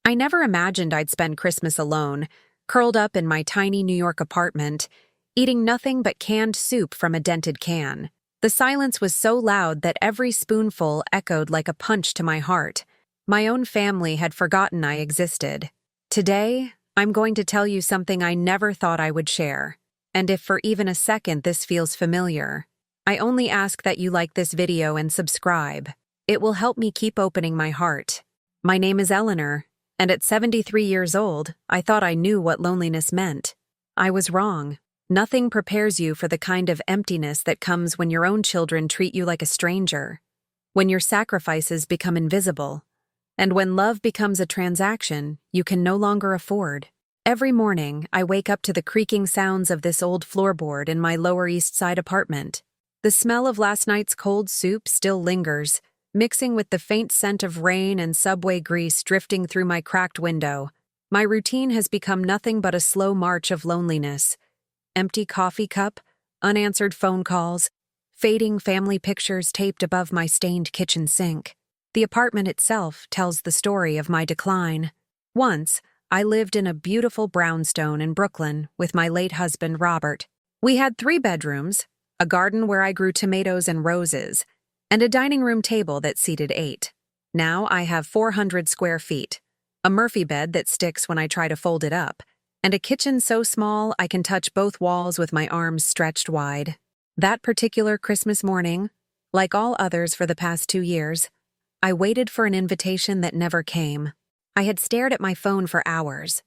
I never imagined I'd spend Christmas alone, curled up in my tiny New York apartment, eating nothing but canned soup from a dented can. The silence was so loud that every spoonful echoed like a punch to my heart. My own family had forgotten I existed. Today, I'm going to tell you something I never thought I would share. And if for even a second this feels familiar, I only ask that you like this video and subscribe. It will help me keep opening my heart. My name is Eleanor, and at 73 years old, I thought I knew what loneliness meant. I was wrong. Nothing prepares you for the kind of emptiness that comes when your own children treat you like a stranger, when your sacrifices become invisible, and when love becomes a transaction you can no longer afford. Every morning, I wake up to the creaking sounds of this old floorboard in my Lower East Side apartment. The smell of last night's cold soup still lingers, mixing with the faint scent of rain and subway grease drifting through my cracked window. My routine has become nothing but a slow march of loneliness. Empty coffee cup, unanswered phone calls, fading family pictures taped above my stained kitchen sink. The apartment itself tells the story of my decline. Once, I lived in a beautiful brownstone in Brooklyn with my late husband, Robert. We had 3 bedrooms, a garden where I grew tomatoes and roses, and a dining room table that seated 8. Now I have 400 square feet, a Murphy bed that sticks when I try to fold it up, and a kitchen so small I can touch both walls with my arms stretched wide. That particular Christmas morning, like all others for the past 2 years, I waited for an invitation that never came. I had stared at my phone for hours.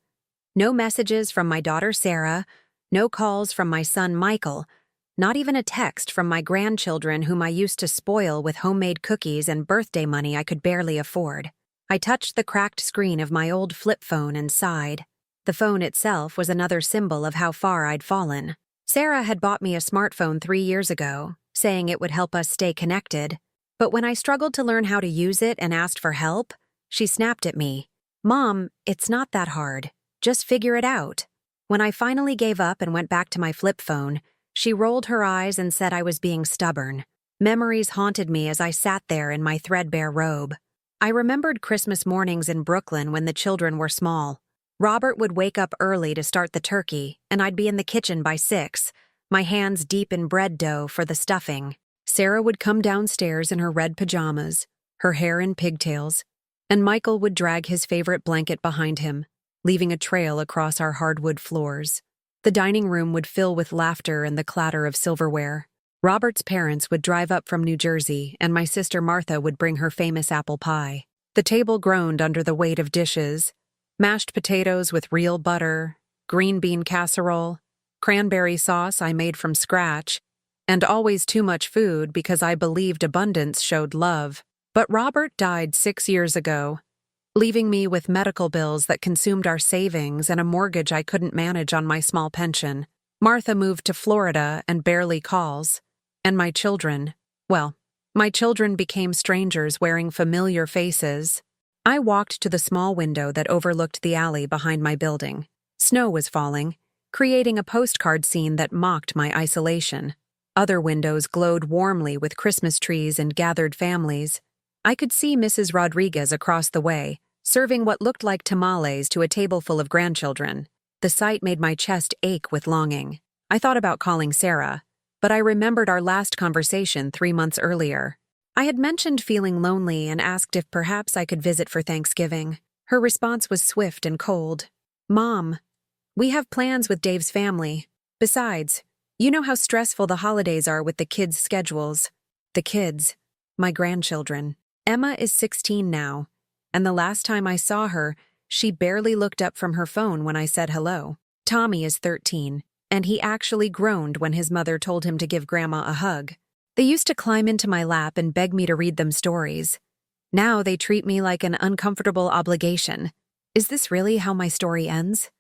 No messages from my daughter Sarah, no calls from my son Michael, not even a text from my grandchildren whom I used to spoil with homemade cookies and birthday money I could barely afford. I touched the cracked screen of my old flip phone and sighed. The phone itself was another symbol of how far I'd fallen. Sarah had bought me a smartphone 3 years ago, saying it would help us stay connected. But when I struggled to learn how to use it and asked for help, she snapped at me. "Mom, it's not that hard. Just figure it out." When I finally gave up and went back to my flip phone, she rolled her eyes and said I was being stubborn. Memories haunted me as I sat there in my threadbare robe. I remembered Christmas mornings in Brooklyn when the children were small. Robert would wake up early to start the turkey, and I'd be in the kitchen by 6, my hands deep in bread dough for the stuffing. Sarah would come downstairs in her red pajamas, her hair in pigtails, and Michael would drag his favorite blanket behind him, leaving a trail across our hardwood floors. The dining room would fill with laughter and the clatter of silverware. Robert's parents would drive up from New Jersey, and my sister Martha would bring her famous apple pie. The table groaned under the weight of dishes: mashed potatoes with real butter, green bean casserole, cranberry sauce I made from scratch, and always too much food because I believed abundance showed love. But Robert died 6 years ago, leaving me with medical bills that consumed our savings and a mortgage I couldn't manage on my small pension. Martha moved to Florida and barely calls. And my children became strangers wearing familiar faces. I walked to the small window that overlooked the alley behind my building. Snow was falling, creating a postcard scene that mocked my isolation. Other windows glowed warmly with Christmas trees and gathered families. I could see Mrs. Rodriguez across the way, serving what looked like tamales to a table full of grandchildren. The sight made my chest ache with longing. I thought about calling Sarah, but I remembered our last conversation 3 months earlier. I had mentioned feeling lonely and asked if perhaps I could visit for Thanksgiving. Her response was swift and cold. "Mom, we have plans with Dave's family. Besides, you know how stressful the holidays are with the kids' schedules." The kids, my grandchildren. Emma is 16 now, and the last time I saw her, she barely looked up from her phone when I said hello. Tommy is 13, and he actually groaned when his mother told him to give Grandma a hug. They used to climb into my lap and beg me to read them stories. Now they treat me like an uncomfortable obligation. Is this really how my story ends?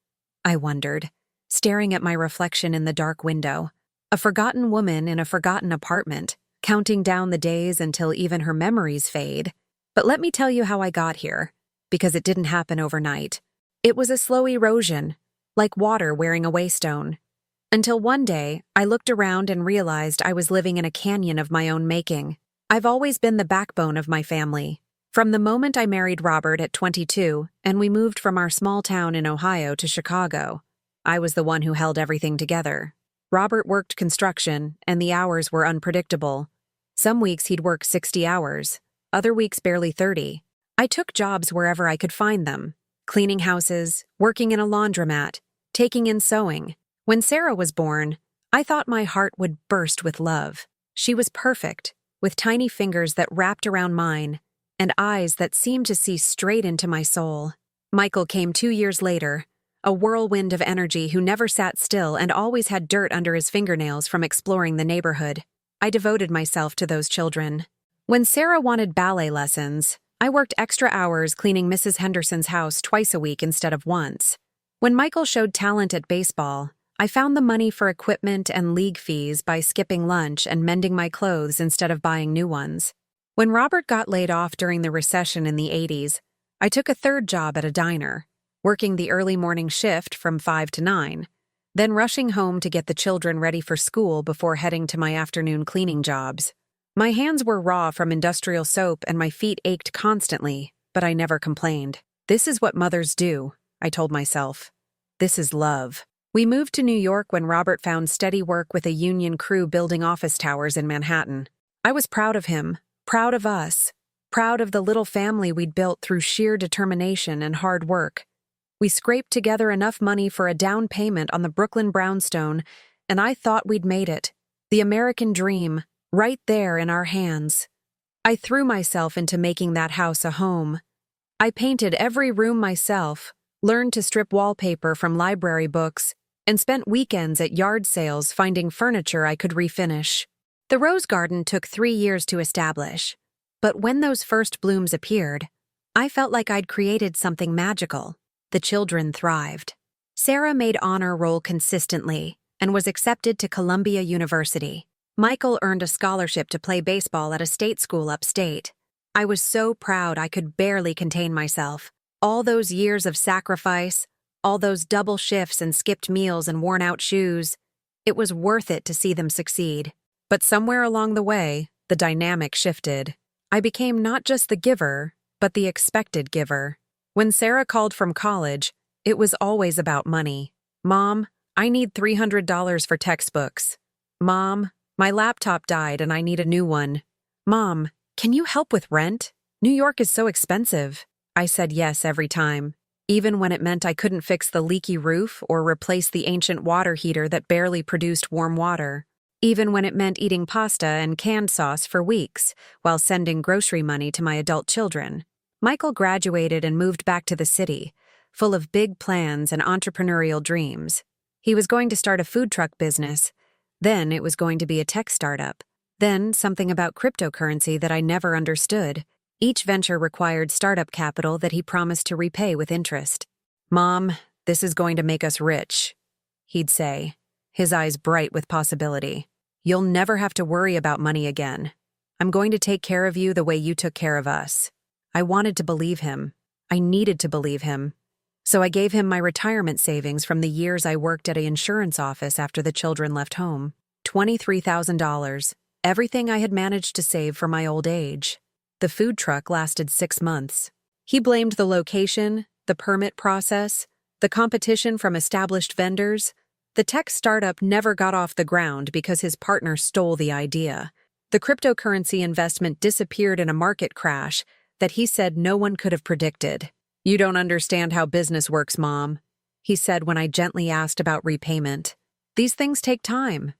I wondered, staring at my reflection in the dark window. A forgotten woman in a forgotten apartment, counting down the days until even her memories fade. But let me tell you how I got here, because it didn't happen overnight. It was a slow erosion, like water wearing away stone. Until one day, I looked around and realized I was living in a canyon of my own making. I've always been the backbone of my family, From the moment I married Robert at 22 and we moved from our small town in Ohio to Chicago, I was the one who held everything together. Robert worked construction, and the hours were unpredictable. Some weeks he'd work 60 hours, other weeks barely 30. I took jobs wherever I could find them, cleaning houses, working in a laundromat, taking in sewing. When Sarah was born, I thought my heart would burst with love. She was perfect, with tiny fingers that wrapped around mine, and eyes that seemed to see straight into my soul. Michael came 2 years later, a whirlwind of energy who never sat still and always had dirt under his fingernails from exploring the neighborhood. I devoted myself to those children. When Sarah wanted ballet lessons, I worked extra hours cleaning Mrs. Henderson's house twice a week instead of once. When Michael showed talent at baseball, I found the money for equipment and league fees by skipping lunch and mending my clothes instead of buying new ones. When Robert got laid off during the recession in the 80s, I took a third job at a diner, working the early morning shift from 5 to 9, then rushing home to get the children ready for school before heading to my afternoon cleaning jobs. My hands were raw from industrial soap and my feet ached constantly, but I never complained. This is what mothers do, I told myself. This is love. We moved to New York when Robert found steady work with a union crew building office towers in Manhattan. I was proud of him, proud of us, proud of the little family we'd built through sheer determination and hard work. We scraped together enough money for a down payment on the Brooklyn brownstone, and I thought we'd made it. The American dream, right there in our hands. I threw myself into making that house a home. I painted every room myself, learned to strip wallpaper from library books, and spent weekends at yard sales finding furniture I could refinish. The rose garden took 3 years to establish, but when those first blooms appeared, I felt like I'd created something magical. The children thrived. Sarah made honor roll consistently and was accepted to Columbia University. Michael earned a scholarship to play baseball at a state school upstate. I was so proud I could barely contain myself. All those years of sacrifice, all those double shifts and skipped meals and worn-out shoes, it was worth it to see them succeed. But somewhere along the way, the dynamic shifted. I became not just the giver, but the expected giver. When Sarah called from college, it was always about money. Mom, I need $300 for textbooks. Mom, my laptop died and I need a new one. Mom, can you help with rent? New York is so expensive. I said yes every time, even when it meant I couldn't fix the leaky roof or replace the ancient water heater that barely produced warm water. Even when it meant eating pasta and canned sauce for weeks while sending grocery money to my adult children. Michael graduated and moved back to the city, full of big plans and entrepreneurial dreams. He was going to start a food truck business. Then it was going to be a tech startup. Then something about cryptocurrency that I never understood. Each venture required startup capital that he promised to repay with interest. Mom, this is going to make us rich, he'd say, his eyes bright with possibility. You'll never have to worry about money again. I'm going to take care of you the way you took care of us. I wanted to believe him. I needed to believe him. So I gave him my retirement savings from the years I worked at an insurance office after the children left home. $23,000, everything I had managed to save for my old age. The food truck lasted 6 months. He blamed the location, the permit process, the competition from established vendors. The tech startup never got off the ground because his partner stole the idea. The cryptocurrency investment disappeared in a market crash that he said no one could have predicted. You don't understand how business works, Mom, he said when I gently asked about repayment. These things take time.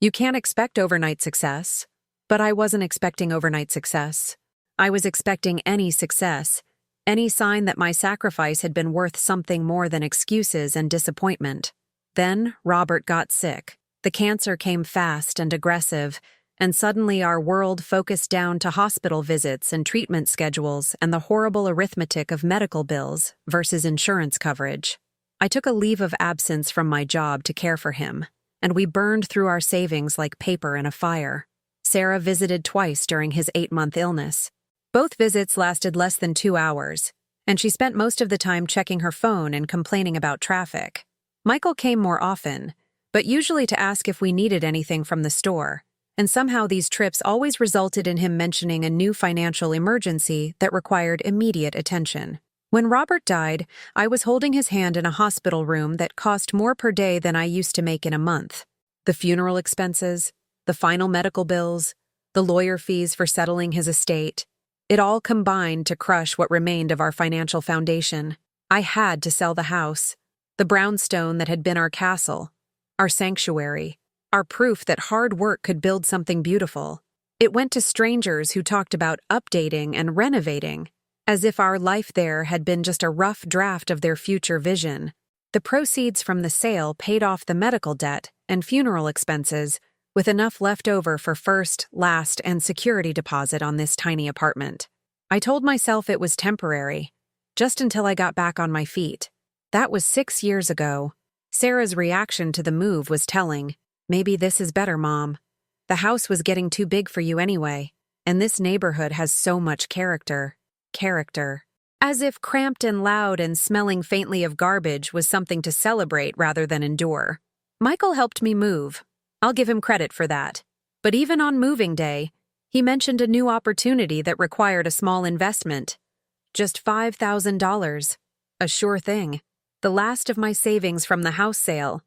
You can't expect overnight success. But I wasn't expecting overnight success. I was expecting any success, any sign that my sacrifice had been worth something more than excuses and disappointment. Then Robert got sick. The cancer came fast and aggressive, and suddenly our world focused down to hospital visits and treatment schedules and the horrible arithmetic of medical bills versus insurance coverage. I took a leave of absence from my job to care for him, and we burned through our savings like paper in a fire. Sarah visited twice during his 8-month illness. Both visits lasted less than 2 hours, and she spent most of the time checking her phone and complaining about traffic. Michael came more often, but usually to ask if we needed anything from the store. and somehow these trips always resulted in him mentioning a new financial emergency that required immediate attention. When Robert died, I was holding his hand in a hospital room that cost more per day than I used to make in a month. The funeral expenses, the final medical bills, the lawyer fees for settling his estate, it all combined to crush what remained of our financial foundation. I had to sell the house, the brownstone that had been our castle, our sanctuary, our proof that hard work could build something beautiful. It went to strangers who talked about updating and renovating, as if our life there had been just a rough draft of their future vision. The proceeds from the sale paid off the medical debt and funeral expenses, with enough left over for first, last, and security deposit on this tiny apartment. I told myself it was temporary, just until I got back on my feet. That was 6 years ago. Sarah's reaction to the move was telling. Maybe this is better, Mom. The house was getting too big for you anyway, and this neighborhood has so much character. Character. As if cramped and loud and smelling faintly of garbage was something to celebrate rather than endure. Michael helped me move. I'll give him credit for that. But even on moving day, he mentioned a new opportunity that required a small investment. Just $5,000. A sure thing. The last of my savings from the house sale.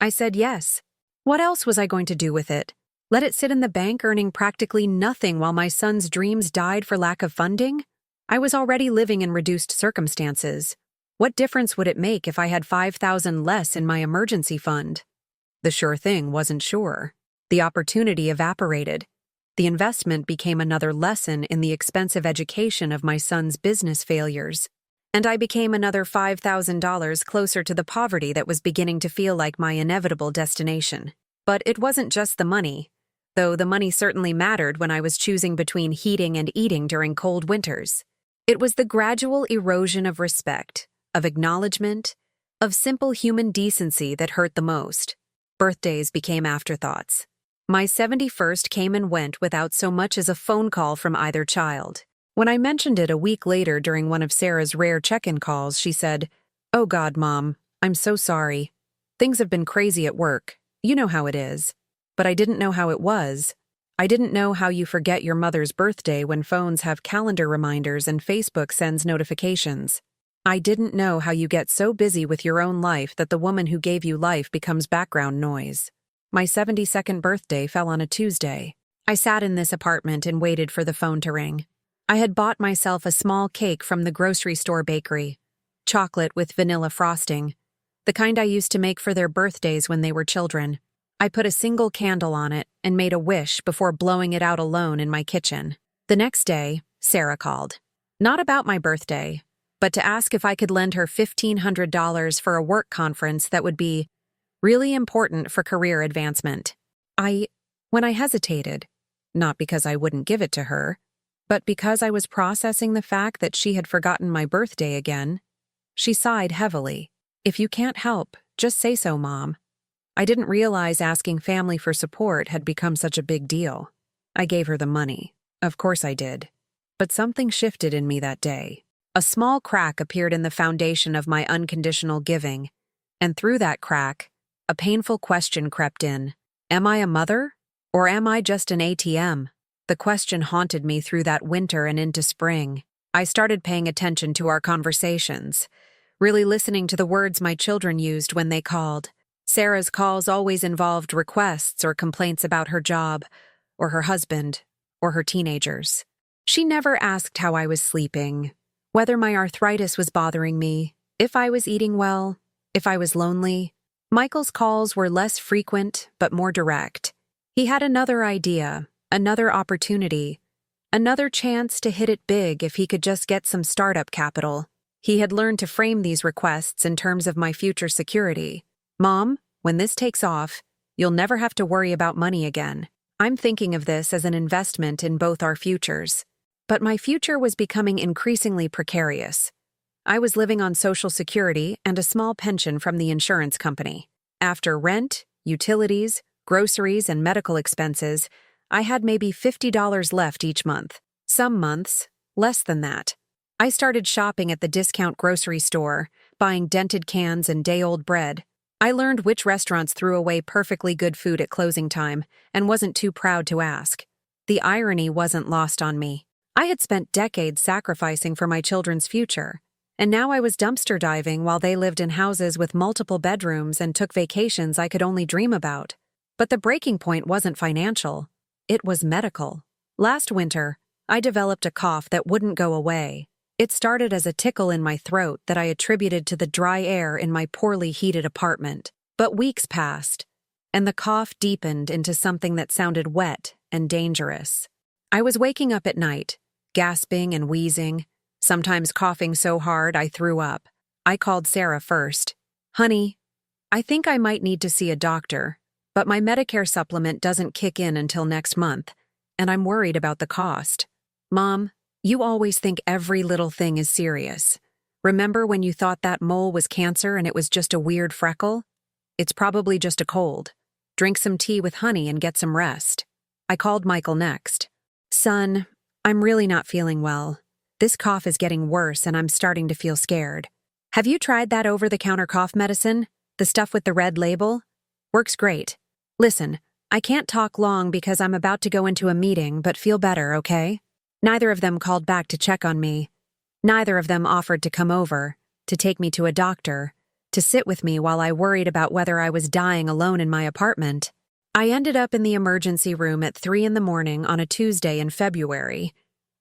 I said yes. What else was I going to do with it? Let it sit in the bank earning practically nothing while my son's dreams died for lack of funding? I was already living in reduced circumstances. What difference would it make if I had $5,000 less in my emergency fund? The sure thing wasn't sure. The opportunity evaporated. The investment became another lesson in the expensive education of my son's business failures. And I became another $5,000 closer to the poverty that was beginning to feel like my inevitable destination. But it wasn't just the money, though the money certainly mattered when I was choosing between heating and eating during cold winters. It was the gradual erosion of respect, of acknowledgement, of simple human decency that hurt the most. Birthdays became afterthoughts. My 71st came and went without so much as a phone call from either child. When I mentioned it a week later during one of Sarah's rare check-in calls, she said, "Oh God, Mom, I'm so sorry. Things have been crazy at work. You know how it is. But I didn't know how it was. I didn't know how you forget your mother's birthday when phones have calendar reminders and Facebook sends notifications. I didn't know how you get so busy with your own life that the woman who gave you life becomes background noise." My 72nd birthday fell on a Tuesday. I sat in this apartment and waited for the phone to ring. I had bought myself a small cake from the grocery store bakery, chocolate with vanilla frosting, the kind I used to make for their birthdays when they were children. I put a single candle on it and made a wish before blowing it out alone in my kitchen. The next day, Sarah called. Not about my birthday, but to ask if I could lend her $1,500 for a work conference that would be really important for career advancement. When I hesitated, not because I wouldn't give it to her, but because I was processing the fact that she had forgotten my birthday again, she sighed heavily. "If you can't help, just say so, Mom." I didn't realize asking family for support had become such a big deal. I gave her the money. Of course I did. But something shifted in me that day. A small crack appeared in the foundation of my unconditional giving, and through that crack, a painful question crept in. Am I a mother, or am I just an ATM? The question haunted me through that winter and into spring. I started paying attention to our conversations, really listening to the words my children used when they called. Sarah's calls always involved requests or complaints about her job, or her husband, or her teenagers. She never asked how I was sleeping, whether my arthritis was bothering me, if I was eating well, if I was lonely. Michael's calls were less frequent, but more direct. He had another idea, another opportunity, another chance to hit it big if he could just get some startup capital. He had learned to frame these requests in terms of my future security. "Mom, when this takes off, you'll never have to worry about money again. I'm thinking of this as an investment in both our futures." But my future was becoming increasingly precarious. I was living on Social Security and a small pension from the insurance company. After rent, utilities, groceries, and medical expenses, I had maybe $50 left each month. Some months, less than that. I started shopping at the discount grocery store, buying dented cans and day-old bread. I learned which restaurants threw away perfectly good food at closing time and wasn't too proud to ask. The irony wasn't lost on me. I had spent decades sacrificing for my children's future, and now I was dumpster diving while they lived in houses with multiple bedrooms and took vacations I could only dream about. But the breaking point wasn't financial. It was medical. Last winter, I developed a cough that wouldn't go away. It started as a tickle in my throat that I attributed to the dry air in my poorly heated apartment. But weeks passed, and the cough deepened into something that sounded wet and dangerous. I was waking up at night, gasping and wheezing, sometimes coughing so hard I threw up. I called Sarah first. "Honey, I think I might need to see a doctor, but my Medicare supplement doesn't kick in until next month, and I'm worried about the cost." "Mom, you always think every little thing is serious. Remember when you thought that mole was cancer and it was just a weird freckle? It's probably just a cold. Drink some tea with honey and get some rest." I called Michael next. "Son, I'm really not feeling well. This cough is getting worse and I'm starting to feel scared. Have you tried that over-the-counter cough medicine? The stuff with the red label? Works great. Listen, I can't talk long because I'm about to go into a meeting, but feel better, okay?" Neither of them called back to check on me. Neither of them offered to come over, to take me to a doctor, to sit with me while I worried about whether I was dying alone in my apartment. I ended up in the emergency room at 3 a.m. on a Tuesday in February.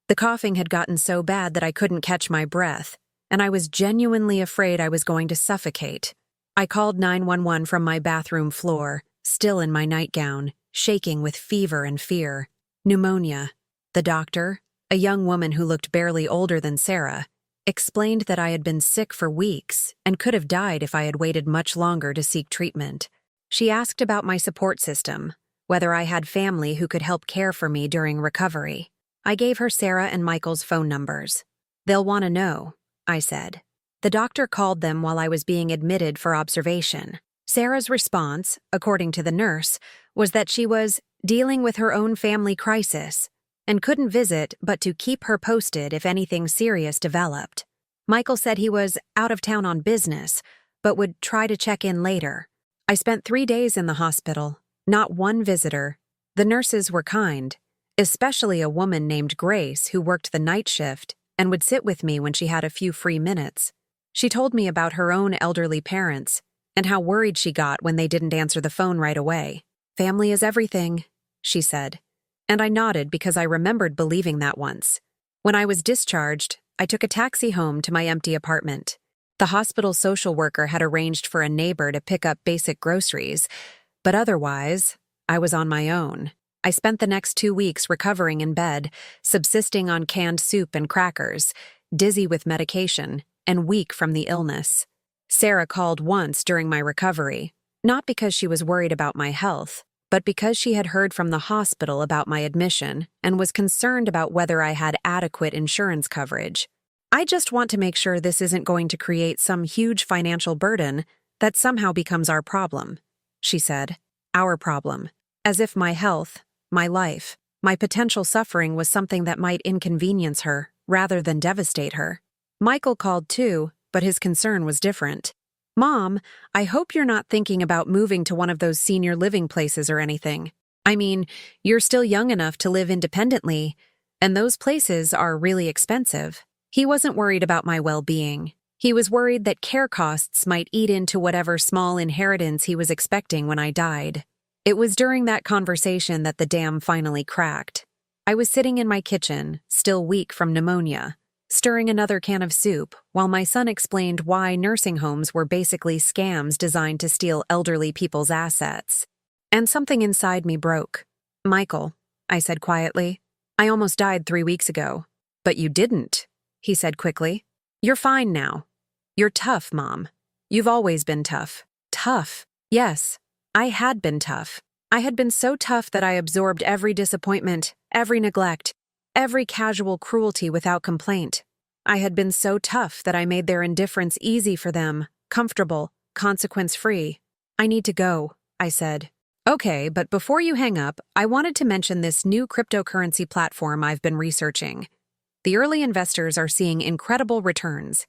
The coughing had gotten so bad that I couldn't catch my breath, and I was genuinely afraid I was going to suffocate. I called 911 from my bathroom floor, still in my nightgown, shaking with fever and fear. Pneumonia. The doctor, a young woman who looked barely older than Sarah, explained that I had been sick for weeks and could have died if I had waited much longer to seek treatment. She asked about my support system, whether I had family who could help care for me during recovery. I gave her Sarah and Michael's phone numbers. "They'll want to know," I said. The doctor called them while I was being admitted for observation. Sarah's response, according to the nurse, was that she was dealing with her own family crisis and couldn't visit but to keep her posted if anything serious developed. Michael said he was out of town on business, but would try to check in later. I spent 3 days in the hospital, not one visitor. The nurses were kind, especially a woman named Grace who worked the night shift and would sit with me when she had a few free minutes. She told me about her own elderly parents and how worried she got when they didn't answer the phone right away. "Family is everything," she said. And I nodded because I remembered believing that once. When I was discharged, I took a taxi home to my empty apartment. The hospital social worker had arranged for a neighbor to pick up basic groceries, but otherwise, I was on my own. I spent the next 2 weeks recovering in bed, subsisting on canned soup and crackers, dizzy with medication, and weak from the illness. Sarah called once during my recovery, not because she was worried about my health, but because she had heard from the hospital about my admission and was concerned about whether I had adequate insurance coverage. "I just want to make sure this isn't going to create some huge financial burden that somehow becomes our problem," she said. Our problem. As if my health, my life, my potential suffering was something that might inconvenience her rather than devastate her. Michael called too, but his concern was different. "Mom, I hope you're not thinking about moving to one of those senior living places or anything. I mean, you're still young enough to live independently, and those places are really expensive." He wasn't worried about my well-being. He was worried that care costs might eat into whatever small inheritance he was expecting when I died. It was during that conversation that the dam finally cracked. I was sitting in my kitchen, still weak from pneumonia, stirring another can of soup while my son explained why nursing homes were basically scams designed to steal elderly people's assets. And something inside me broke. "Michael," I said quietly, "I almost died 3 weeks ago." "But you didn't," he said quickly. "You're fine now. You're tough, Mom. You've always been tough." Tough. Yes, I had been tough. I had been so tough that I absorbed every disappointment, every neglect, every casual cruelty without complaint. I had been so tough that I made their indifference easy for them, comfortable, consequence-free. "I need to go," I said. "Okay, but before you hang up, I wanted to mention this new cryptocurrency platform I've been researching. The early investors are seeing incredible returns,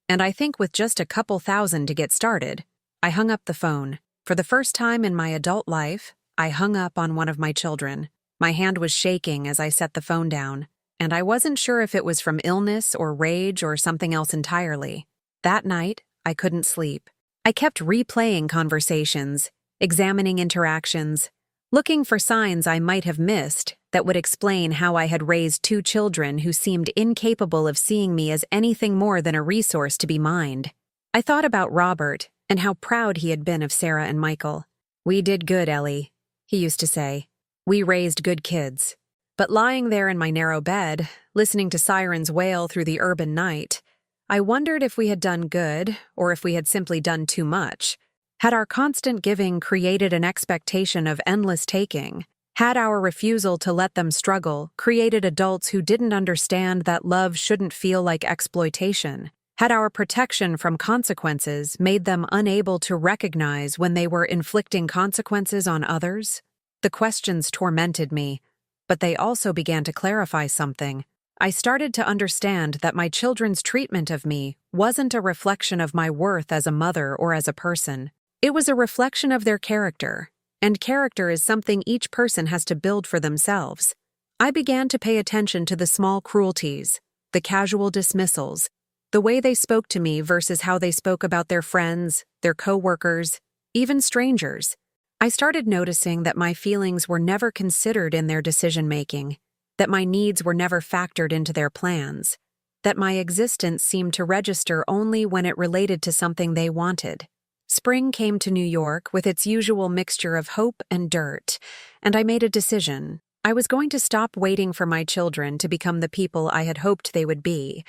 and I think with just a couple thousand to get started, I hung up the phone. For the first time in my adult life, I hung up on one of my children. My hand was shaking as I set the phone down, and I wasn't sure if it was from illness or rage or something else entirely. That night, I couldn't sleep. I kept replaying conversations, examining interactions, looking for signs I might have missed that would explain how I had raised two children who seemed incapable of seeing me as anything more than a resource to be mined. I thought about Robert and how proud he had been of Sarah and Michael. "We did good, Ellie," he used to say. "We raised good kids." But lying there in my narrow bed, listening to sirens wail through the urban night, I wondered if we had done good or if we had simply done too much. Had our constant giving created an expectation of endless taking? Had our refusal to let them struggle created adults who didn't understand that love shouldn't feel like exploitation? Had our protection from consequences made them unable to recognize when they were inflicting consequences on others? The questions tormented me, but they also began to clarify something. I started to understand that my children's treatment of me wasn't a reflection of my worth as a mother or as a person. It was a reflection of their character, and character is something each person has to build for themselves. I began to pay attention to the small cruelties, the casual dismissals, the way they spoke to me versus how they spoke about their friends, their coworkers, even strangers. I started noticing that my feelings were never considered in their decision-making, that my needs were never factored into their plans, that my existence seemed to register only when it related to something they wanted. Spring came to New York with its usual mixture of hope and dirt, and I made a decision. I was going to stop waiting for my children to become the people I had hoped they would be,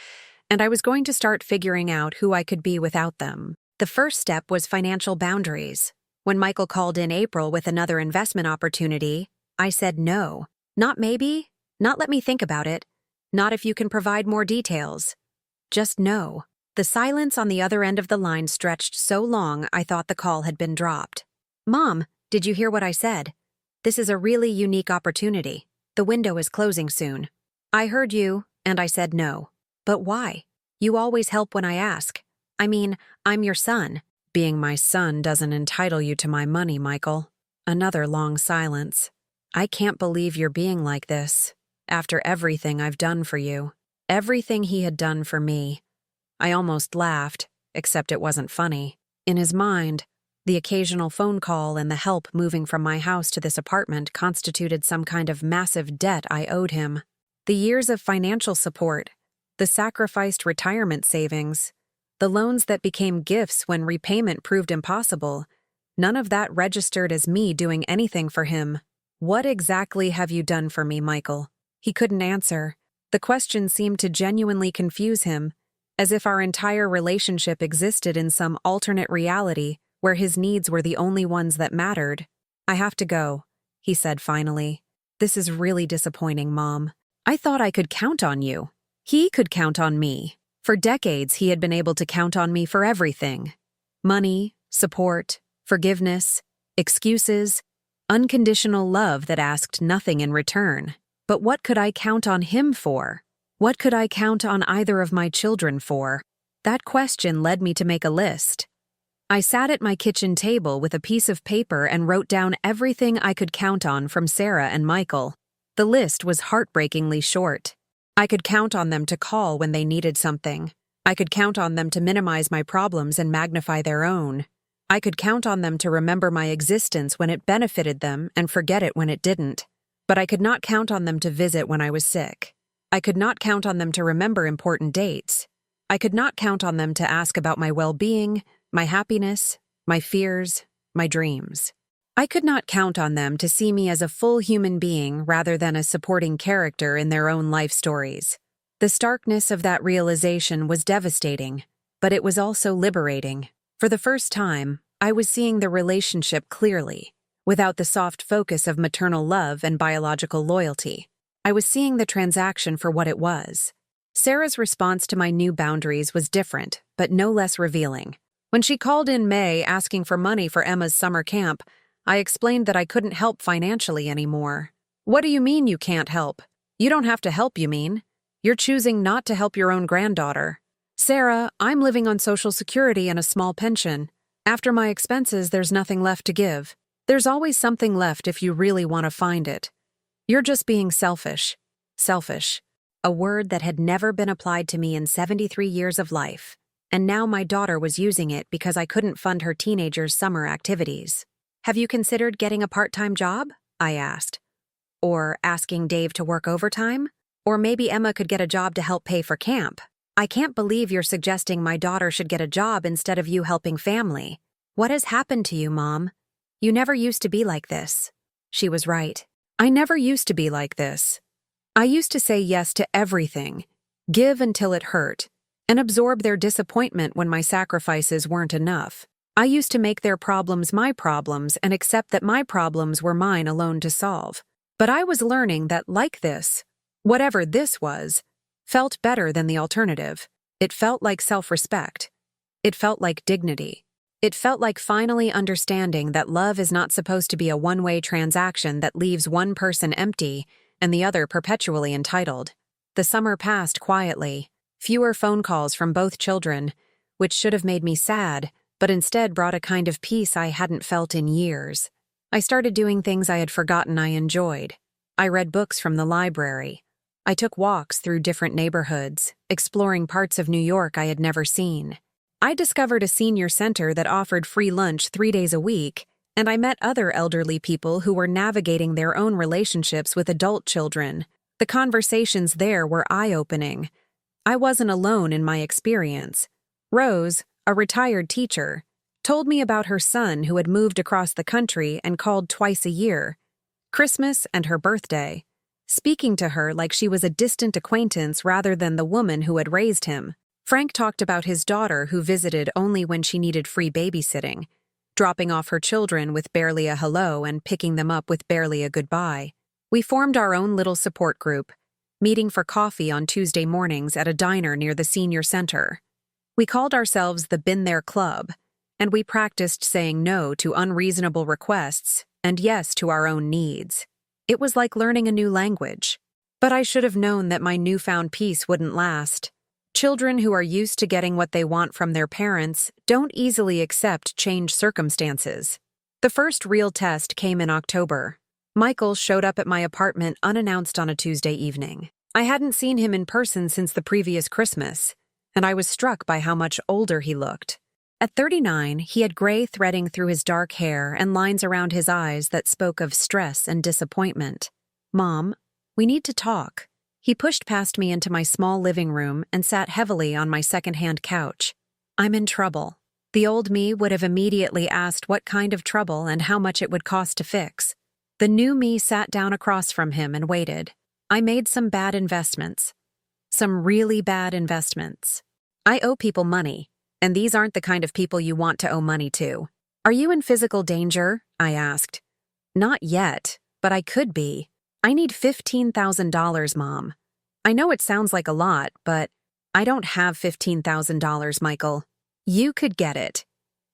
and I was going to start figuring out who I could be without them. The first step was financial boundaries. When Michael called in April with another investment opportunity, I said no. Not maybe, not let me think about it, not if you can provide more details. Just no. The silence on the other end of the line stretched so long I thought the call had been dropped. "Mom, did you hear what I said? This is a really unique opportunity. The window is closing soon." "I heard you, and I said no." "But why? You always help when I ask. I mean, I'm your son." "Being my son doesn't entitle you to my money, Michael." Another long silence. "I can't believe you're being like this, after everything I've done for you." Everything he had done for me. I almost laughed, except it wasn't funny. In his mind, the occasional phone call and the help moving from my house to this apartment constituted some kind of massive debt I owed him. The years of financial support, the sacrificed retirement savings, the loans that became gifts when repayment proved impossible, none of that registered as me doing anything for him. "What exactly have you done for me, Michael?" He couldn't answer. The question seemed to genuinely confuse him, as if our entire relationship existed in some alternate reality where his needs were the only ones that mattered. "I have to go," he said finally. "This is really disappointing, Mom. I thought I could count on you." He could count on me. For decades, he had been able to count on me for everything. Money, support, forgiveness, excuses, unconditional love that asked nothing in return. But what could I count on him for? What could I count on either of my children for? That question led me to make a list. I sat at my kitchen table with a piece of paper and wrote down everything I could count on from Sarah and Michael. The list was heartbreakingly short. I could count on them to call when they needed something. I could count on them to minimize my problems and magnify their own. I could count on them to remember my existence when it benefited them and forget it when it didn't. But I could not count on them to visit when I was sick. I could not count on them to remember important dates. I could not count on them to ask about my well-being, my happiness, my fears, my dreams. I could not count on them to see me as a full human being rather than a supporting character in their own life stories. The starkness of that realization was devastating, but it was also liberating. For the first time, I was seeing the relationship clearly, without the soft focus of maternal love and biological loyalty. I was seeing the transaction for what it was. Sarah's response to my new boundaries was different, but no less revealing. When she called in May asking for money for Emma's summer camp, I explained that I couldn't help financially anymore. "What do you mean you can't help? You don't have to help, you mean? You're choosing not to help your own granddaughter." "Sarah, I'm living on Social Security and a small pension. After my expenses, there's nothing left to give. There's always something left if you really want to find it. You're just being selfish. Selfish. A word that had never been applied to me in 73 years of life. And now my daughter was using it because I couldn't fund her teenager's summer activities. Have you considered getting a part-time job? I asked. Or asking Dave to work overtime? Or maybe Emma could get a job to help pay for camp. I can't believe you're suggesting my daughter should get a job instead of you helping family. What has happened to you, Mom? You never used to be like this. She was right. I never used to be like this. I used to say yes to everything, give until it hurt, and absorb their disappointment when my sacrifices weren't enough. I used to make their problems my problems and accept that my problems were mine alone to solve. But I was learning that like this, whatever this was, felt better than the alternative. It felt like self-respect. It felt like dignity. It felt like finally understanding that love is not supposed to be a one-way transaction that leaves one person empty and the other perpetually entitled. The summer passed quietly. Fewer phone calls from both children, which should have made me sad, but instead brought a kind of peace I hadn't felt in years. I started doing things I had forgotten I enjoyed. I read books from the library. I took walks through different neighborhoods, exploring parts of New York I had never seen. I discovered a senior center that offered free lunch 3 days a week, and I met other elderly people who were navigating their own relationships with adult children. The conversations there were eye-opening. I wasn't alone in my experience. Rose, a retired teacher, told me about her son who had moved across the country and called twice a year, Christmas and her birthday, speaking to her like she was a distant acquaintance rather than the woman who had raised him. Frank talked about his daughter who visited only when she needed free babysitting, dropping off her children with barely a hello and picking them up with barely a goodbye. We formed our own little support group, meeting for coffee on Tuesday mornings at a diner near the senior center. We called ourselves the Been There Club, and we practiced saying no to unreasonable requests and yes to our own needs. It was like learning a new language. But I should have known that my newfound peace wouldn't last. Children who are used to getting what they want from their parents don't easily accept changed circumstances. The first real test came in October. Michael showed up at my apartment unannounced on a Tuesday evening. I hadn't seen him in person since the previous Christmas, and I was struck by how much older he looked. At 39, he had gray threading through his dark hair and lines around his eyes that spoke of stress and disappointment. "Mom, we need to talk." He pushed past me into my small living room and sat heavily on my second-hand couch. "I'm in trouble." The old me would have immediately asked what kind of trouble and how much it would cost to fix. The new me sat down across from him and waited. I made some bad investments. Some really bad investments. I owe people money, and these aren't the kind of people you want to owe money to. "Are you in physical danger?" I asked. "Not yet, but I could be. I need $15,000, Mom." "I know it sounds like a lot, but I don't have $15,000, Michael. You could get it.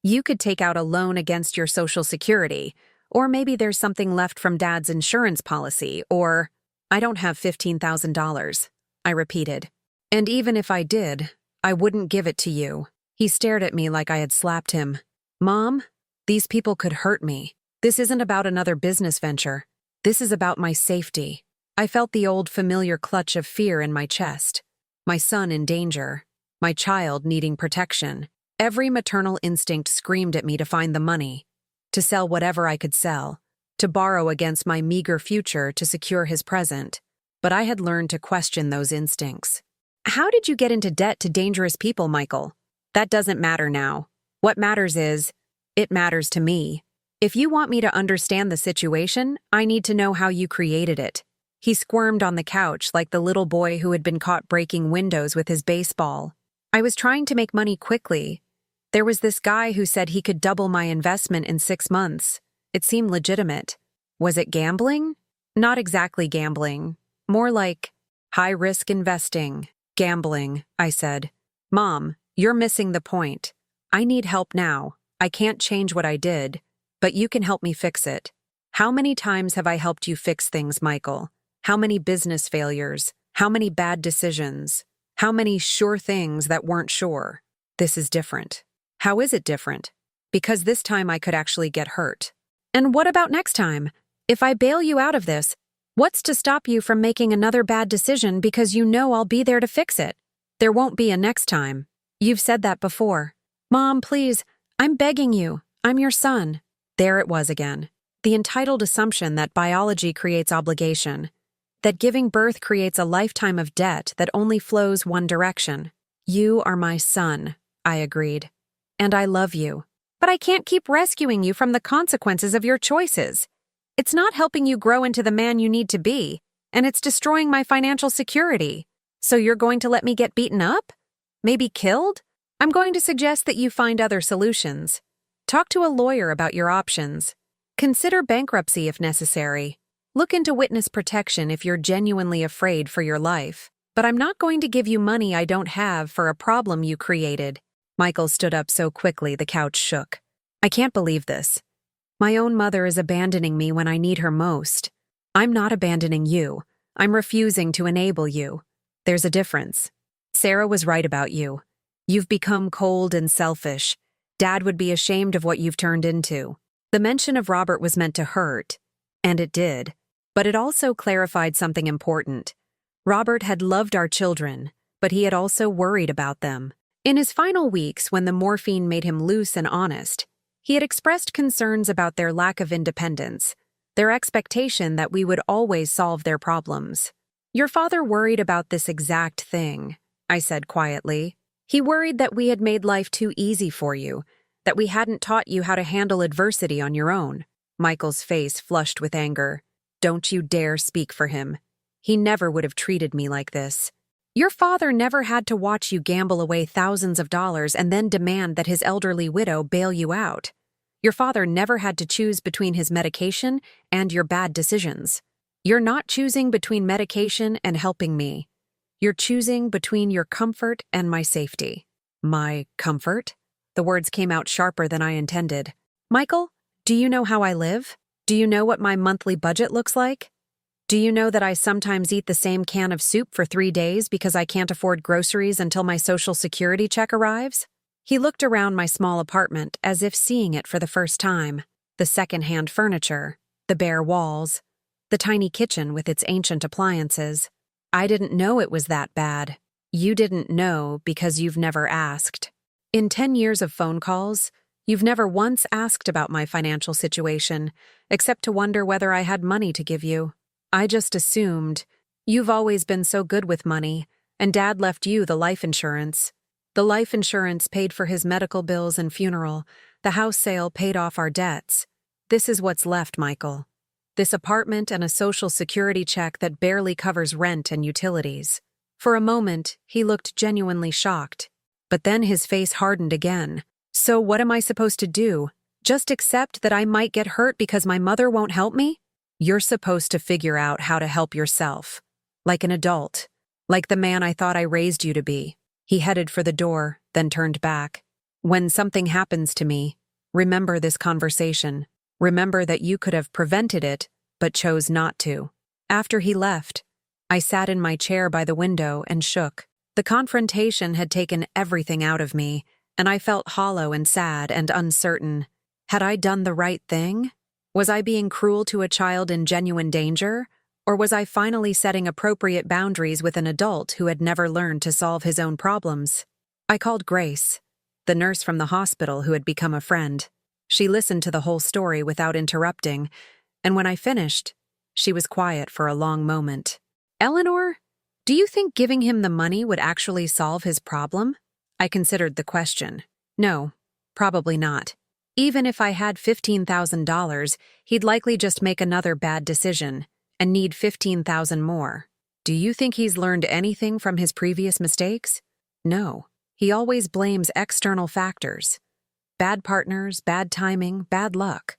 You could take out a loan against your Social Security, or maybe there's something left from Dad's insurance policy, or—" "I don't have $15,000, I repeated. "And even if I did, I wouldn't give it to you." He stared at me like I had slapped him. "Mom, these people could hurt me. This isn't about another business venture. This is about my safety." I felt the old familiar clutch of fear in my chest. My son in danger. My child needing protection. Every maternal instinct screamed at me to find the money, to sell whatever I could sell, to borrow against my meager future to secure his present. But I had learned to question those instincts. "How did you get into debt to dangerous people, Michael?" "That doesn't matter now. What matters is, it matters to me. If you want me to understand the situation, I need to know how you created it." He squirmed on the couch like the little boy who had been caught breaking windows with his baseball. "I was trying to make money quickly. There was this guy who said he could double my investment in 6 months. It seemed legitimate. Was it gambling? Not exactly gambling. More like high-risk investing. Gambling," I said. "Mom, you're missing the point. I need help now. I can't change what I did, but you can help me fix it. How many times have I helped you fix things, Michael? How many business failures? How many bad decisions? How many sure things that weren't sure? This is different." "How is it different?" Because this time I could actually get hurt. And what about next time? If I bail you out of this, what's to stop you from making another bad decision because you know I'll be there to fix it? There won't be a next time. You've said that before. Mom, please, I'm begging you. I'm your son. There it was again. The entitled assumption that biology creates obligation, that giving birth creates a lifetime of debt that only flows one direction. You are my son, I agreed. And I love you. But I can't keep rescuing you from the consequences of your choices. It's not helping you grow into the man you need to be, and it's destroying my financial security. So you're going to let me get beaten up? Maybe killed? I'm going to suggest that you find other solutions. Talk to a lawyer about your options. Consider bankruptcy if necessary. Look into witness protection if you're genuinely afraid for your life. But I'm not going to give you money I don't have for a problem you created. Michael stood up so quickly the couch shook. I can't believe this. My own mother is abandoning me when I need her most. I'm not abandoning you. I'm refusing to enable you. There's a difference. Sarah was right about you. You've become cold and selfish. Dad would be ashamed of what you've turned into. The mention of Robert was meant to hurt, and it did. But it also clarified something important. Robert had loved our children, but he had also worried about them. In his final weeks, when the morphine made him loose and honest, he had expressed concerns about their lack of independence, their expectation that we would always solve their problems. Your father worried about this exact thing, I said quietly. He worried that we had made life too easy for you, that we hadn't taught you how to handle adversity on your own. Michael's face flushed with anger. Don't you dare speak for him. He never would have treated me like this. Your father never had to watch you gamble away thousands of dollars and then demand that his elderly widow bail you out. Your father never had to choose between his medication and your bad decisions. You're not choosing between medication and helping me. You're choosing between your comfort and my safety. My comfort? The words came out sharper than I intended. Michael, do you know how I live? Do you know what my monthly budget looks like? Do you know that I sometimes eat the same can of soup for 3 days because I can't afford groceries until my Social Security check arrives? He looked around my small apartment as if seeing it for the first time. The second-hand furniture, the bare walls, the tiny kitchen with its ancient appliances. I didn't know it was that bad. You didn't know because you've never asked. In 10 years of phone calls, you've never once asked about my financial situation, except to wonder whether I had money to give you. I just assumed. You've always been so good with money, and Dad left you the life insurance. The life insurance paid for his medical bills and funeral. The house sale paid off our debts. This is what's left, Michael. This apartment and a Social Security check that barely covers rent and utilities. For a moment, he looked genuinely shocked. But then his face hardened again. So what am I supposed to do? Just accept that I might get hurt because my mother won't help me? You're supposed to figure out how to help yourself. Like an adult. Like the man I thought I raised you to be. He headed for the door, then turned back. When something happens to me, remember this conversation. Remember that you could have prevented it, but chose not to. After he left, I sat in my chair by the window and shook. The confrontation had taken everything out of me, and I felt hollow and sad and uncertain. Had I done the right thing? Was I being cruel to a child in genuine danger? Or was I finally setting appropriate boundaries with an adult who had never learned to solve his own problems? I called Grace, the nurse from the hospital who had become a friend. She listened to the whole story without interrupting, and when I finished, she was quiet for a long moment. Eleanor, do you think giving him the money would actually solve his problem? I considered the question. No, probably not. Even if I had $15,000, he'd likely just make another bad decision and need $15,000 more. Do you think he's learned anything from his previous mistakes? No. He always blames external factors. Bad partners, bad timing, bad luck.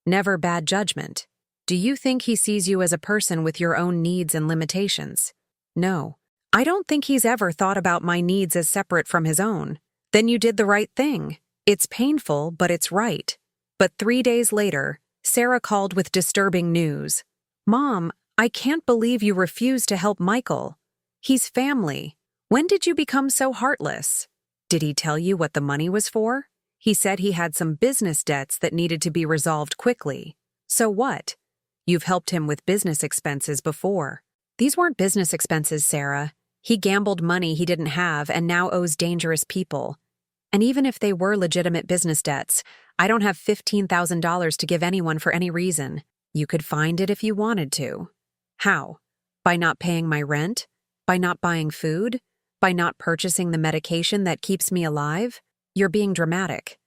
Never bad judgment. Do you think he sees you as a person with your own needs and limitations? No. I don't think he's ever thought about my needs as separate from his own. Then you did the right thing. It's painful, but it's right. But 3 days later, Sarah called with disturbing news. Mom, I can't believe you refused to help Michael. He's family. When did you become so heartless? Did he tell you what the money was for? He said he had some business debts that needed to be resolved quickly. So what? You've helped him with business expenses before. These weren't business expenses, Sarah. He gambled money he didn't have and now owes dangerous people. And even if they were legitimate business debts, I don't have $15,000 to give anyone for any reason. You could find it if you wanted to. How? By not paying my rent? By not buying food? By not purchasing the medication that keeps me alive? You're being dramatic.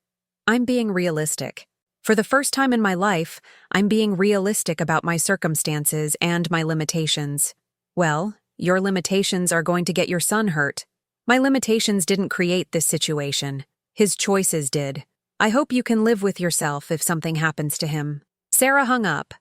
I'm being realistic. For the first time in my life, I'm being realistic about my circumstances and my limitations. Well, your limitations are going to get your son hurt. My limitations didn't create this situation. His choices did. I hope you can live with yourself if something happens to him. Sarah hung up,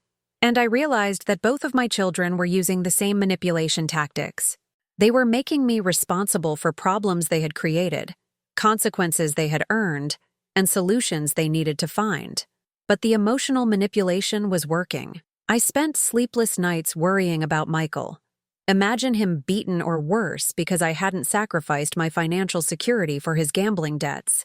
and I realized that both of my children were using the same manipulation tactics. They were making me responsible for problems they had created, consequences they had earned, and solutions they needed to find. But the emotional manipulation was working. I spent sleepless nights worrying about Michael. Imagine him beaten or worse because I hadn't sacrificed my financial security for his gambling debts.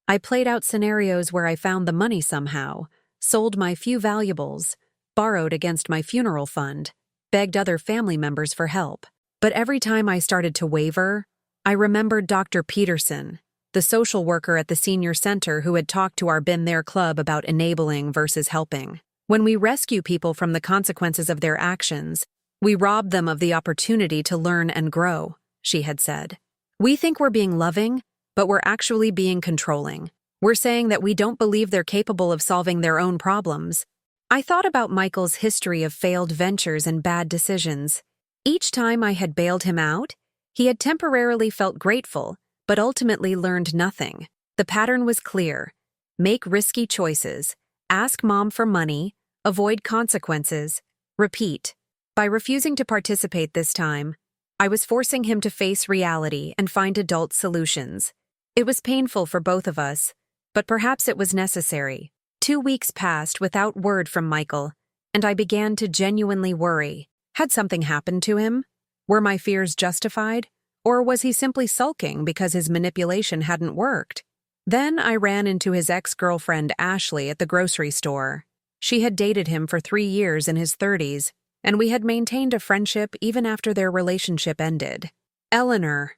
I played out scenarios where I found the money somehow, sold my few valuables, borrowed against my funeral fund, begged other family members for help. But every time I started to waver, I remembered Dr. Peterson, the social worker at the senior center who had talked to our Been There club about enabling versus helping. When we rescue people from the consequences of their actions, we rob them of the opportunity to learn and grow, she had said. We think we're being loving, but we're actually being controlling. We're saying that we don't believe they're capable of solving their own problems. I thought about Michael's history of failed ventures and bad decisions. Each time I had bailed him out, he had temporarily felt grateful, but ultimately learned nothing. The pattern was clear. Make risky choices, ask mom for money, avoid consequences, repeat. By refusing to participate this time, I was forcing him to face reality and find adult solutions. It was painful for both of us, but perhaps it was necessary. 2 weeks passed without word from Michael, and I began to genuinely worry. Had something happened to him? Were my fears justified? Or was he simply sulking because his manipulation hadn't worked? Then I ran into his ex-girlfriend Ashley at the grocery store. She had dated him for 3 years in his 30s, and we had maintained a friendship even after their relationship ended. Eleanor,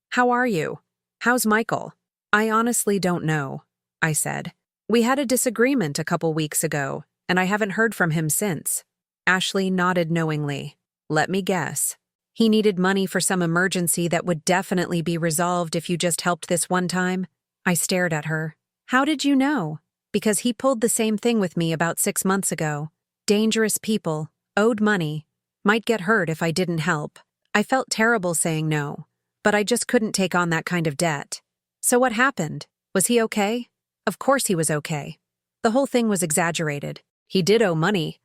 how are you? How's Michael? I honestly don't know, I said. We had a disagreement a couple weeks ago, and I haven't heard from him since. Ashley nodded knowingly. Let me guess. He needed money for some emergency that would definitely be resolved if you just helped this one time. I stared at her. How did you know? Because he pulled the same thing with me about 6 months ago. Dangerous people, owed money, might get hurt if I didn't help. I felt terrible saying no, but I just couldn't take on that kind of debt. So what happened? Was he okay? Of course he was okay. The whole thing was exaggerated. He did owe money,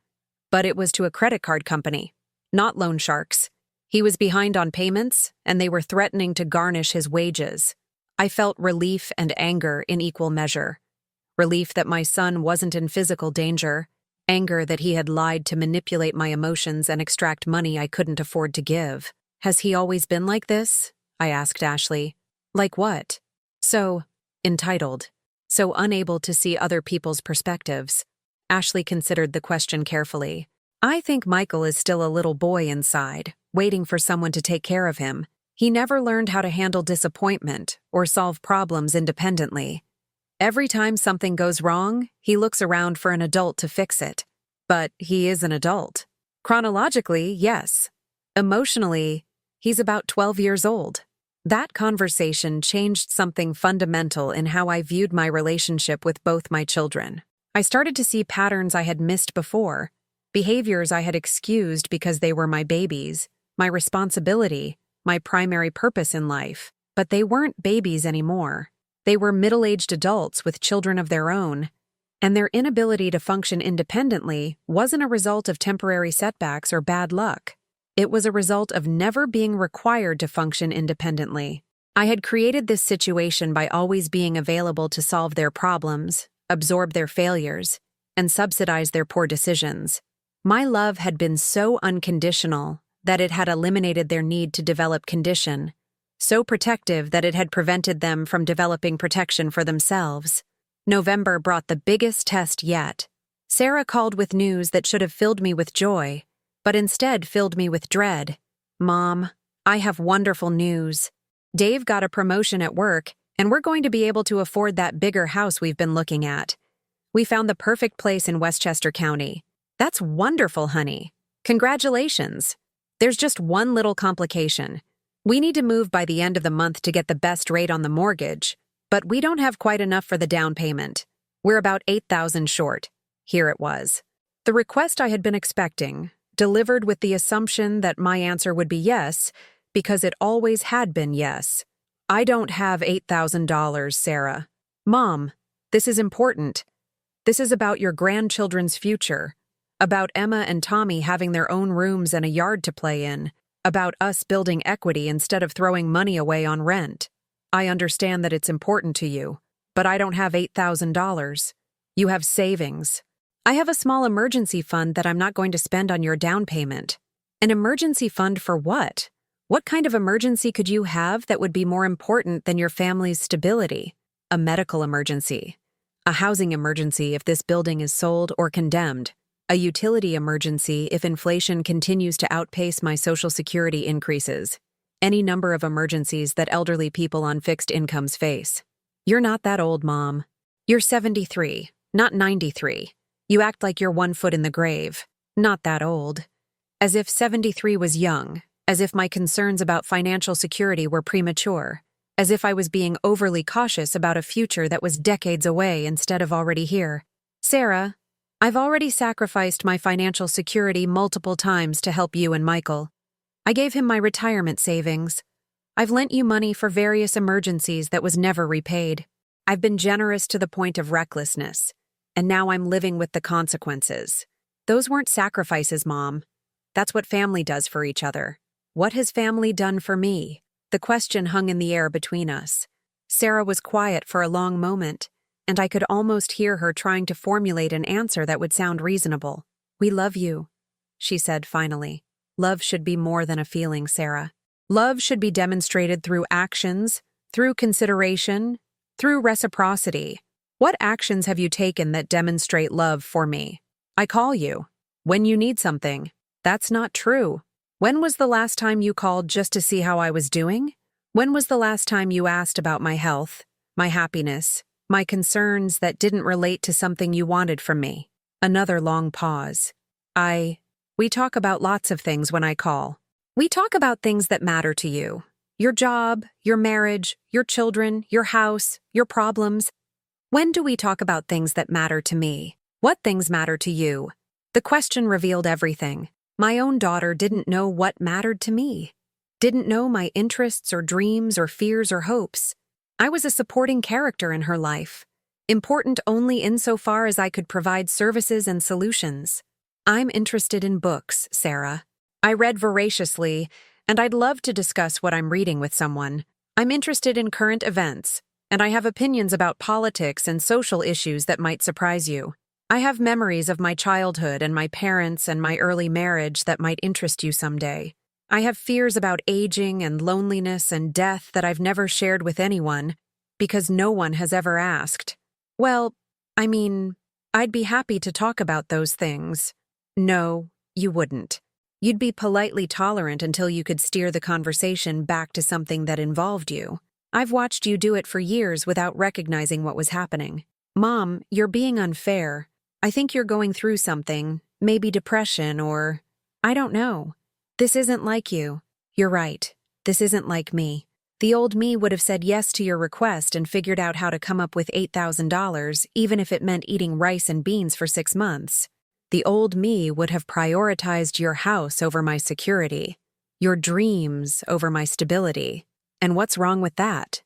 but it was to a credit card company, not loan sharks. He was behind on payments, and they were threatening to garnish his wages. I felt relief and anger in equal measure. Relief that my son wasn't in physical danger, anger that he had lied to manipulate my emotions and extract money I couldn't afford to give. Has he always been like this? I asked Ashley. Like what? So entitled. So unable to see other people's perspectives. Ashley considered the question carefully. I think Michael is still a little boy inside, waiting for someone to take care of him. He never learned how to handle disappointment or solve problems independently. Every time something goes wrong, he looks around for an adult to fix it. But he is an adult. Chronologically, yes. Emotionally, he's about 12 years old. That conversation changed something fundamental in how I viewed my relationship with both my children. I started to see patterns I had missed before, behaviors I had excused because they were my babies, my responsibility, my primary purpose in life. But they weren't babies anymore. They were middle-aged adults with children of their own, and their inability to function independently wasn't a result of temporary setbacks or bad luck. It was a result of never being required to function independently. I had created this situation by always being available to solve their problems, absorb their failures, and subsidize their poor decisions. My love had been so unconditional that it had eliminated their need to develop condition, so protective that it had prevented them from developing protection for themselves. November brought the biggest test yet. Sarah called with news that should have filled me with joy, but instead filled me with dread. Mom, I have wonderful news. Dave got a promotion at work, and we're going to be able to afford that bigger house we've been looking at. We found the perfect place in Westchester County. That's wonderful, honey. Congratulations. There's just one little complication. We need to move by the end of the month to get the best rate on the mortgage, but we don't have quite enough for the down payment. We're about $8,000 short. Here it was. The request I had been expecting, delivered with the assumption that my answer would be yes, because it always had been yes. I don't have $8,000, Sarah. Mom, this is important. This is about your grandchildren's future, about Emma and Tommy having their own rooms and a yard to play in, about us building equity instead of throwing money away on rent. I understand that it's important to you, but I don't have $8,000. You have savings. I have a small emergency fund that I'm not going to spend on your down payment. An emergency fund for what? What kind of emergency could you have that would be more important than your family's stability? A medical emergency. A housing emergency if this building is sold or condemned. A utility emergency if inflation continues to outpace my Social Security increases. Any number of emergencies that elderly people on fixed incomes face. You're not that old, Mom. You're 73, not 93. You act like you're 1 foot in the grave. Not that old. As if 73 was young. As if my concerns about financial security were premature. As if I was being overly cautious about a future that was decades away instead of already here. Sarah, I've already sacrificed my financial security multiple times to help you and Michael. I gave him my retirement savings. I've lent you money for various emergencies that was never repaid. I've been generous to the point of recklessness, and now I'm living with the consequences. Those weren't sacrifices, Mom. That's what family does for each other. What has family done for me? The question hung in the air between us. Sarah was quiet for a long moment, and I could almost hear her trying to formulate an answer that would sound reasonable. We love you, she said finally. Love should be more than a feeling, Sarah. Love should be demonstrated through actions, through consideration, through reciprocity. What actions have you taken that demonstrate love for me? I call you when you need something. That's not true. When was the last time you called just to see how I was doing? When was the last time you asked about my health, my happiness, my concerns that didn't relate to something you wanted from me? Another long pause. We talk about lots of things when I call. We talk about things that matter to you. Your job, your marriage, your children, your house, your problems. When do we talk about things that matter to me? What things matter to you? The question revealed everything. My own daughter didn't know what mattered to me. Didn't know my interests or dreams or fears or hopes. I was a supporting character in her life. Important only insofar as I could provide services and solutions. I'm interested in books, Sarah. I read voraciously, and I'd love to discuss what I'm reading with someone. I'm interested in current events, and I have opinions about politics and social issues that might surprise you. I have memories of my childhood and my parents and my early marriage that might interest you someday. I have fears about aging and loneliness and death that I've never shared with anyone, because no one has ever asked. Well, I'd be happy to talk about those things. No, you wouldn't. You'd be politely tolerant until you could steer the conversation back to something that involved you. I've watched you do it for years without recognizing what was happening. Mom, you're being unfair. I think you're going through something, maybe depression or… I don't know. This isn't like you. You're right. This isn't like me. The old me would have said yes to your request and figured out how to come up with $8,000, even if it meant eating rice and beans for 6 months. The old me would have prioritized your house over my security, your dreams over my stability. And what's wrong with that?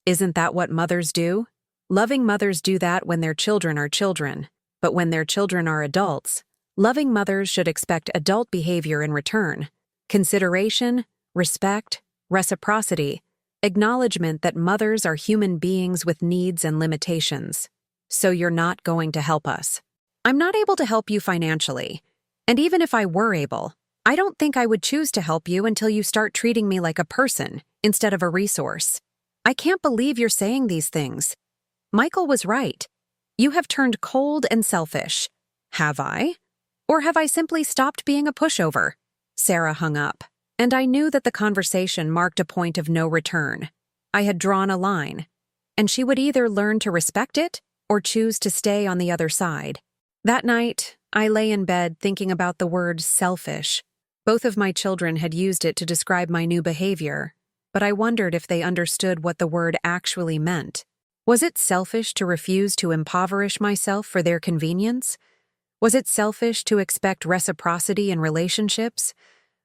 Isn't that what mothers do? Loving mothers do that when their children are children. But when their children are adults, loving mothers should expect adult behavior in return. Consideration, respect, reciprocity, acknowledgement that mothers are human beings with needs and limitations. So you're not going to help us. I'm not able to help you financially. And even if I were able, I don't think I would choose to help you until you start treating me like a person instead of a resource. I can't believe you're saying these things. Michael was right. You have turned cold and selfish. Have I? Or have I simply stopped being a pushover? Sarah hung up, and I knew that the conversation marked a point of no return. I had drawn a line, and she would either learn to respect it or choose to stay on the other side. That night, I lay in bed thinking about the word selfish. Both of my children had used it to describe my new behavior, but I wondered if they understood what the word actually meant. Was it selfish to refuse to impoverish myself for their convenience? Was it selfish to expect reciprocity in relationships?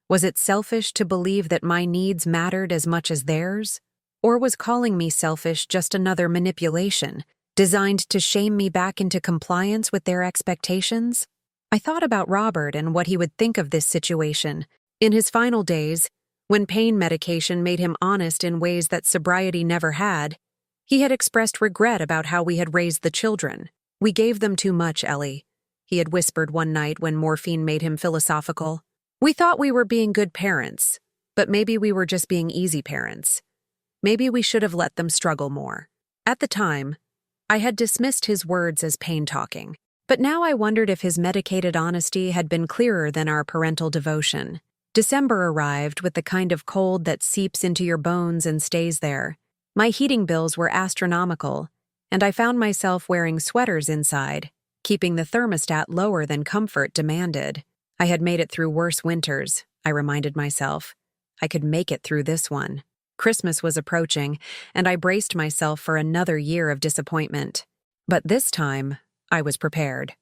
Was it selfish to believe that my needs mattered as much as theirs? Or was calling me selfish just another manipulation, designed to shame me back into compliance with their expectations? I thought about Robert and what he would think of this situation. In his final days, when pain medication made him honest in ways that sobriety never had, he had expressed regret about how we had raised the children. "We gave them too much, Ellie," he had whispered one night when morphine made him philosophical. "We thought we were being good parents, but maybe we were just being easy parents. Maybe we should have let them struggle more." At the time, I had dismissed his words as pain-talking, but now I wondered if his medicated honesty had been clearer than our parental devotion. December arrived with the kind of cold that seeps into your bones and stays there. My heating bills were astronomical, and I found myself wearing sweaters inside, keeping the thermostat lower than comfort demanded. I had made it through worse winters, I reminded myself. I could make it through this one. Christmas was approaching, and I braced myself for another year of disappointment. But this time, I was prepared.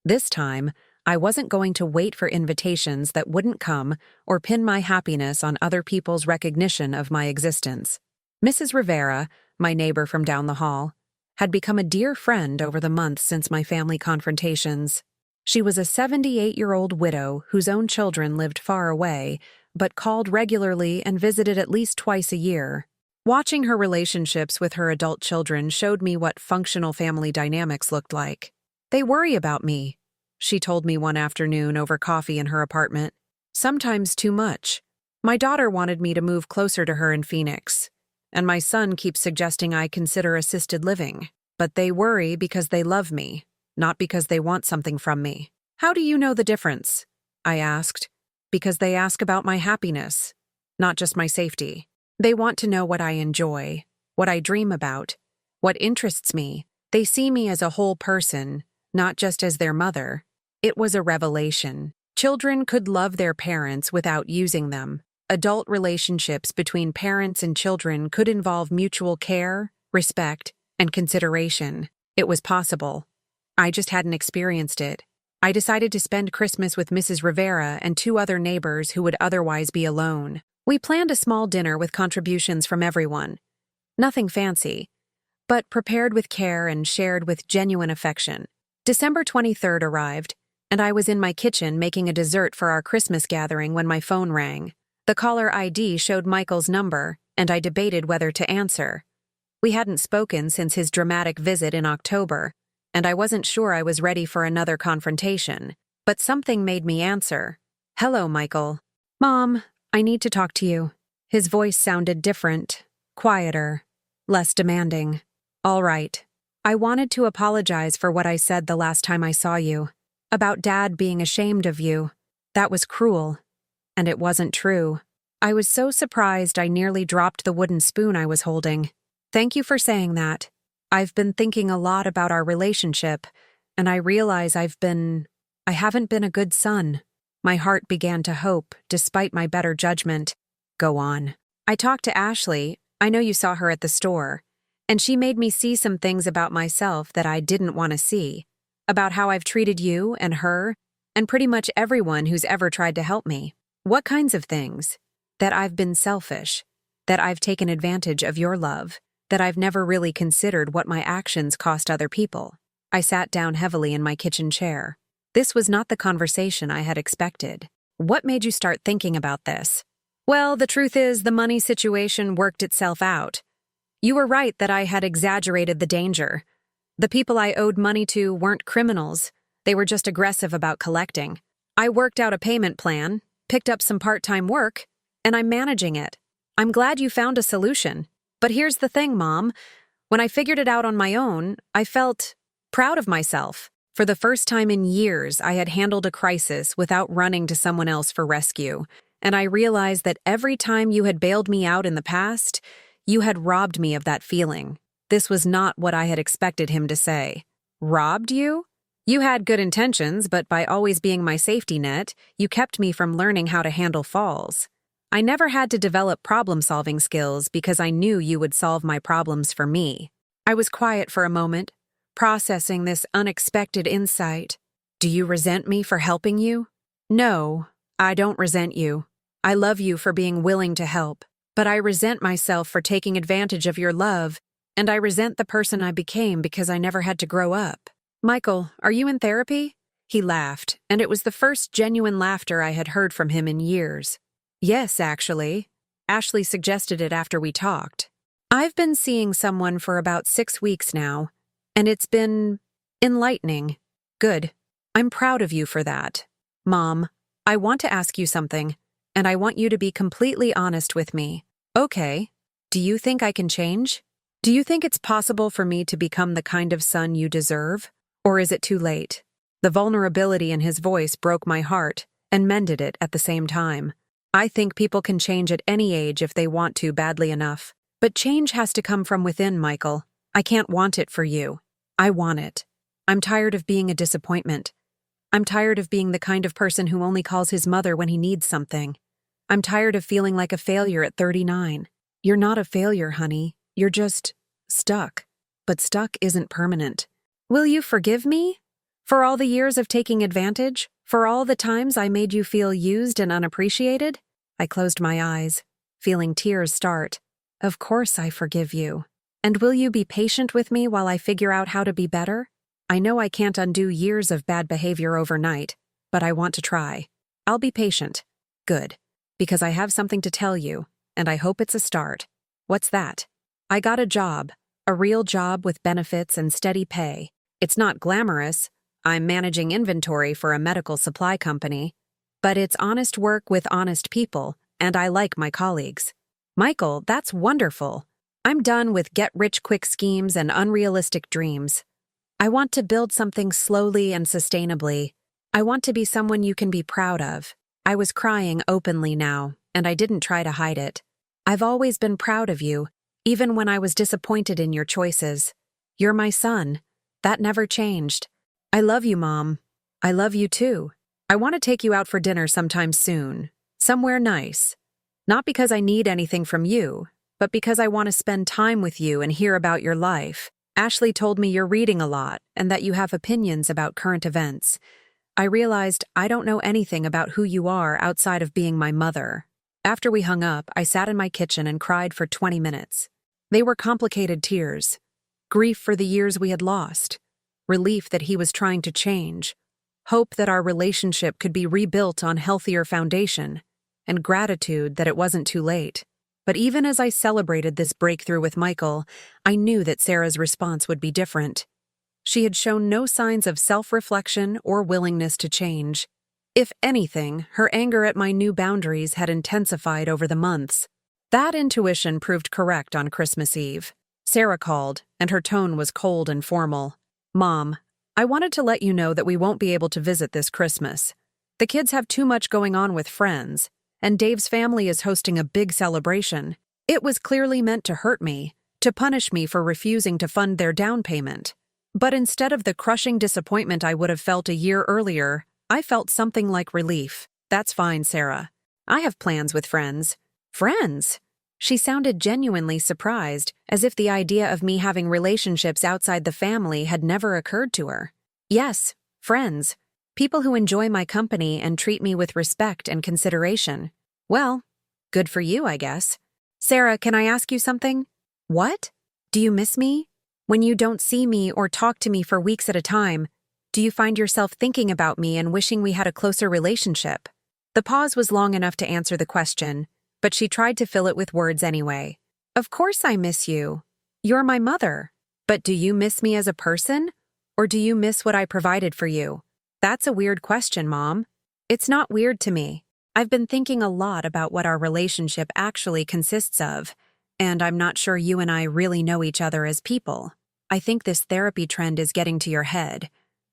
This time, I wasn't going to wait for invitations that wouldn't come or pin my happiness on other people's recognition of my existence. Mrs. Rivera, my neighbor from down the hall, had become a dear friend over the months since my family confrontations. She was a 78-year-old widow whose own children lived far away, but called regularly and visited at least twice a year. Watching her relationships with her adult children showed me what functional family dynamics looked like. "They worry about me," she told me one afternoon over coffee in her apartment. "Sometimes too much. My daughter wanted me to move closer to her in Phoenix, and my son keeps suggesting I consider assisted living. But they worry because they love me, not because they want something from me." "How do you know the difference?" I asked. "Because they ask about my happiness, not just my safety. They want to know what I enjoy, what I dream about, what interests me. They see me as a whole person, not just as their mother." It was a revelation. Children could love their parents without using them. Adult relationships between parents and children could involve mutual care, respect, and consideration. It was possible. I just hadn't experienced it. I decided to spend Christmas with Mrs. Rivera and 2 other neighbors who would otherwise be alone. We planned a small dinner with contributions from everyone. Nothing fancy, but prepared with care and shared with genuine affection. December 23rd arrived, and I was in my kitchen making a dessert for our Christmas gathering when my phone rang. The caller ID showed Michael's number, and I debated whether to answer. We hadn't spoken since his dramatic visit in October, and I wasn't sure I was ready for another confrontation, but something made me answer. "Hello, Michael." "Mom, I need to talk to you." His voice sounded different, quieter, less demanding. "All right. I wanted to apologize for what I said the last time I saw you, about Dad being ashamed of you. That was cruel, and it wasn't true. I was so surprised I nearly dropped the wooden spoon I was holding. Thank you for saying that. I've been thinking a lot about our relationship, and I realize I haven't been a good son." My heart began to hope, despite my better judgment. "Go on." "I talked to Ashley, I know you saw her at the store, and she made me see some things about myself that I didn't want to see, about how I've treated you and her, and pretty much everyone who's ever tried to help me." "What kinds of things?" "That I've been selfish, that I've taken advantage of your love, that I've never really considered what my actions cost other people." I sat down heavily in my kitchen chair. This was not the conversation I had expected. "What made you start thinking about this?" "Well, the truth is, the money situation worked itself out. You were right that I had exaggerated the danger. The people I owed money to weren't criminals. They were just aggressive about collecting. I worked out a payment plan, picked up some part-time work, and I'm managing it. I'm glad you found a solution. But here's the thing, Mom. When I figured it out on my own, I felt Proud of myself. For the first time in years, I had handled a crisis without running to someone else for rescue, and I realized that every time you had bailed me out in the past, you had robbed me of that feeling. This was not what I had expected him to say. Robbed you? You had good intentions, but by always being my safety net, you kept me from learning how to handle falls. I never had to develop problem-solving skills because I knew you would solve my problems for me. I was quiet for a moment, processing this unexpected insight. Do you resent me for helping you? No, I don't resent you. I love you for being willing to help, but I resent myself for taking advantage of your love, and I resent the person I became because I never had to grow up. Michael, are you in therapy? He laughed, and it was the first genuine laughter I had heard from him in years. Yes, actually. Ashley suggested it after we talked. I've been seeing someone for about 6 weeks now, and it's been enlightening. Good. I'm proud of you for that. Mom, I want to ask you something, and I want you to be completely honest with me. Okay. Do you think I can change? Do you think it's possible for me to become the kind of son you deserve? Or is it too late? The vulnerability in his voice broke my heart and mended it at the same time. I think people can change at any age if they want to badly enough. But change has to come from within, Michael. I can't want it for you. I want it. I'm tired of being a disappointment. I'm tired of being the kind of person who only calls his mother when he needs something. I'm tired of feeling like a failure at 39. You're not a failure, honey. You're just stuck. But stuck isn't permanent. Will you forgive me? For all the years of taking advantage? For all the times I made you feel used and unappreciated? I closed my eyes, feeling tears start. Of course I forgive you. And will you be patient with me while I figure out how to be better? I know I can't undo years of bad behavior overnight, but I want to try. I'll be patient. Good. Because I have something to tell you, and I hope it's a start. What's that? I got a job. A real job with benefits and steady pay. It's not glamorous. I'm managing inventory for a medical supply company. But it's honest work with honest people, and I like my colleagues. Michael, that's wonderful. I'm done with get-rich-quick schemes and unrealistic dreams. I want to build something slowly and sustainably. I want to be someone you can be proud of. I was crying openly now, and I didn't try to hide it. I've always been proud of you, even when I was disappointed in your choices. You're my son. That never changed. I love you, Mom. I love you too. I want to take you out for dinner sometime soon. Somewhere nice. Not because I need anything from you, but because I want to spend time with you and hear about your life. Ashley told me you're reading a lot and that you have opinions about current events. I realized I don't know anything about who you are outside of being my mother. After we hung up, I sat in my kitchen and cried for 20 minutes. They were complicated tears. Grief for the years we had lost. Relief that he was trying to change. Hope that our relationship could be rebuilt on healthier foundation. And gratitude that it wasn't too late. But even as I celebrated this breakthrough with Michael, I knew that Sarah's response would be different. She had shown no signs of self-reflection or willingness to change. If anything, her anger at my new boundaries had intensified over the months. That intuition proved correct on Christmas Eve. Sarah called, and her tone was cold and formal. Mom, I wanted to let you know that we won't be able to visit this Christmas. The kids have too much going on with friends, and Dave's family is hosting a big celebration. It was clearly meant to hurt me, to punish me for refusing to fund their down payment. But instead of the crushing disappointment I would have felt a year earlier, I felt something like relief. That's fine, Sarah. I have plans with friends. Friends? She sounded genuinely surprised, as if the idea of me having relationships outside the family had never occurred to her. Yes, friends. People who enjoy my company and treat me with respect and consideration. Well, good for you, I guess. Sarah, can I ask you something? What? Do you miss me? When you don't see me or talk to me for weeks at a time, do you find yourself thinking about me and wishing we had a closer relationship? The pause was long enough to answer the question, but she tried to fill it with words anyway. Of course I miss you. You're my mother. But do you miss me as a person? Or do you miss what I provided for you? That's a weird question, Mom. It's not weird to me. I've been thinking a lot about what our relationship actually consists of, and I'm not sure you and I really know each other as people. I think this therapy trend is getting to your head.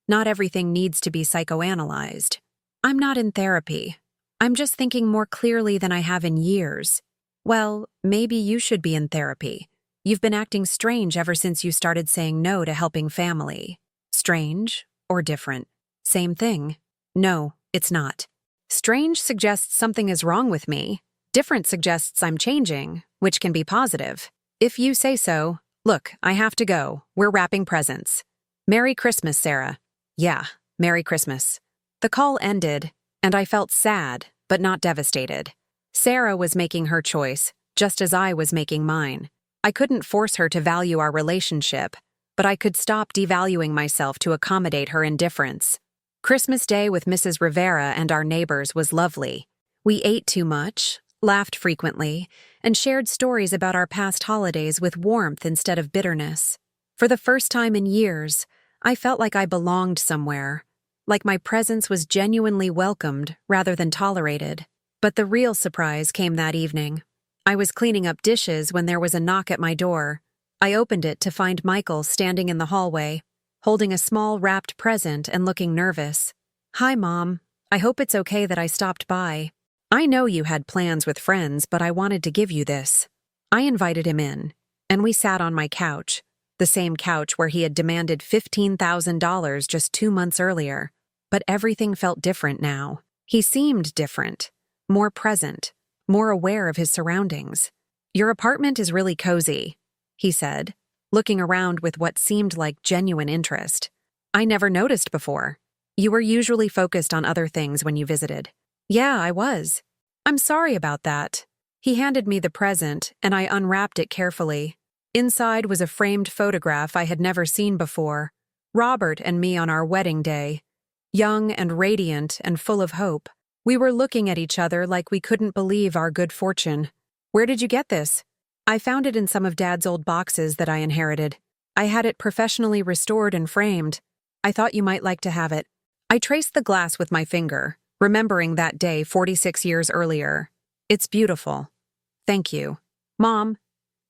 Not everything needs to be psychoanalyzed. I'm not in therapy. I'm just thinking more clearly than I have in years. Well, maybe you should be in therapy. You've been acting strange ever since you started saying no to helping family. Strange or different? Same thing. No, it's not. Strange suggests something is wrong with me. Different suggests I'm changing, which can be positive. If you say so. Look, I have to go. We're wrapping presents. Merry Christmas, Sarah. Yeah, Merry Christmas. The call ended, and I felt sad, but not devastated. Sarah was making her choice, just as I was making mine. I couldn't force her to value our relationship, but I could stop devaluing myself to accommodate her indifference. Christmas Day with Mrs. Rivera and our neighbors was lovely. We ate too much, laughed frequently, and shared stories about our past holidays with warmth instead of bitterness. For the first time in years, I felt like I belonged somewhere, like my presence was genuinely welcomed rather than tolerated. But the real surprise came that evening. I was cleaning up dishes when there was a knock at my door. I opened it to find Michael standing in the hallway, holding a small wrapped present and looking nervous. Hi, Mom. I hope it's okay that I stopped by. I know you had plans with friends, but I wanted to give you this. I invited him in, and we sat on my couch, the same couch where he had demanded $15,000 just 2 months earlier. But everything felt different now. He seemed different, more present, more aware of his surroundings. Your apartment is really cozy, he said, looking around with what seemed like genuine interest. I never noticed before. You were usually focused on other things when you visited. Yeah, I was. I'm sorry about that. He handed me the present, and I unwrapped it carefully. Inside was a framed photograph I had never seen before. Robert and me on our wedding day. Young and radiant and full of hope. We were looking at each other like we couldn't believe our good fortune. Where did you get this? I found it in some of Dad's old boxes that I inherited. I had it professionally restored and framed. I thought you might like to have it. I traced the glass with my finger, remembering that day 46 years earlier. It's beautiful. Thank you. Mom,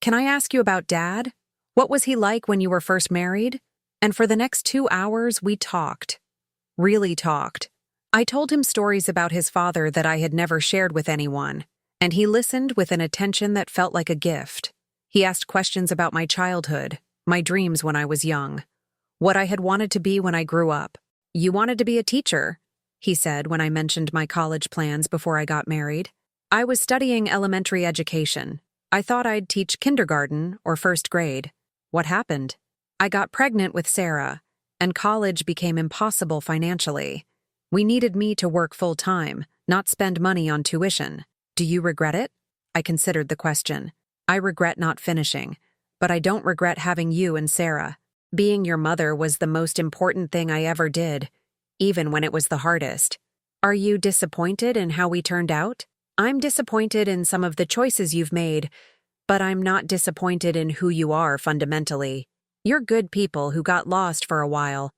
can I ask you about Dad? What was he like when you were first married? And for the next 2 hours, we talked. Really talked. I told him stories about his father that I had never shared with anyone, and he listened with an attention that felt like a gift. He asked questions about my childhood, my dreams when I was young, what I had wanted to be when I grew up. You wanted to be a teacher, he said when I mentioned my college plans before I got married. I was studying elementary education. I thought I'd teach kindergarten or first grade. What happened? I got pregnant with Sarah, and college became impossible financially. We needed me to work full-time, not spend money on tuition. Do you regret it? I considered the question. I regret not finishing, but I don't regret having you and Sarah. Being your mother was the most important thing I ever did, even when it was the hardest. Are you disappointed in how we turned out? I'm disappointed in some of the choices you've made, but I'm not disappointed in who you are fundamentally. You're good people who got lost for a while.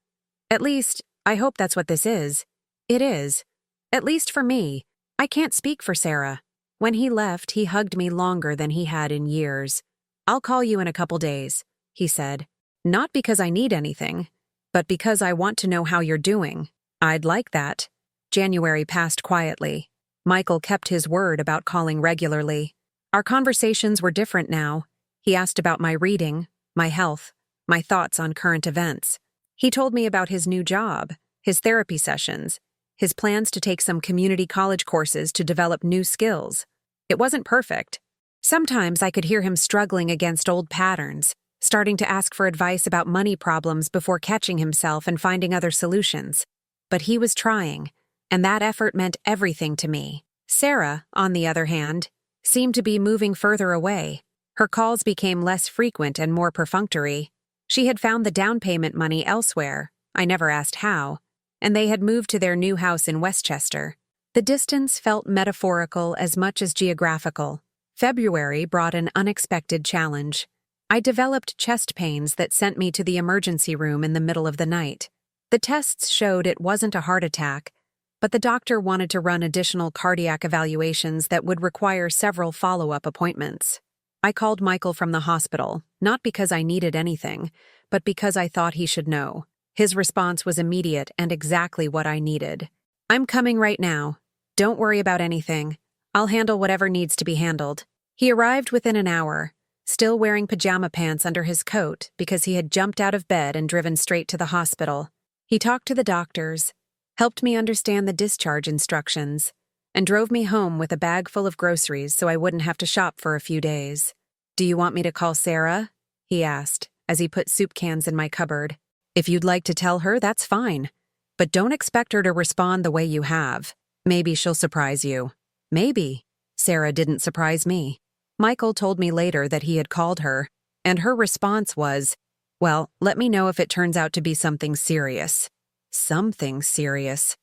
At least, I hope that's what this is. It is. At least for me. I can't speak for Sarah. When he left, he hugged me longer than he had in years. I'll call you in a couple days, he said. Not because I need anything, but because I want to know how you're doing. I'd like that. January passed quietly. Michael kept his word about calling regularly. Our conversations were different now. He asked about my reading, my health, my thoughts on current events. He told me about his new job, his therapy sessions, his plans to take some community college courses to develop new skills. It wasn't perfect. Sometimes I could hear him struggling against old patterns, starting to ask for advice about money problems before catching himself and finding other solutions. But he was trying, and that effort meant everything to me. Sarah, on the other hand, seemed to be moving further away. Her calls became less frequent and more perfunctory. She had found the down payment money elsewhere, I never asked how, and they had moved to their new house in Westchester. The distance felt metaphorical as much as geographical. February brought an unexpected challenge. I developed chest pains that sent me to the emergency room in the middle of the night. The tests showed it wasn't a heart attack, but the doctor wanted to run additional cardiac evaluations that would require several follow-up appointments. I called Michael from the hospital, not because I needed anything, but because I thought he should know. His response was immediate and exactly what I needed. "I'm coming right now. Don't worry about anything. I'll handle whatever needs to be handled." He arrived within an hour, still wearing pajama pants under his coat because he had jumped out of bed and driven straight to the hospital. He talked to the doctors, helped me understand the discharge instructions, and drove me home with a bag full of groceries so I wouldn't have to shop for a few days. "Do you want me to call Sarah?" he asked, as he put soup cans in my cupboard. "If you'd like to tell her, that's fine. But don't expect her to respond the way you have. Maybe she'll surprise you." Maybe. Sarah didn't surprise me. Michael told me later that he had called her, and her response was, "Well, let me know if it turns out to be something serious." Something serious.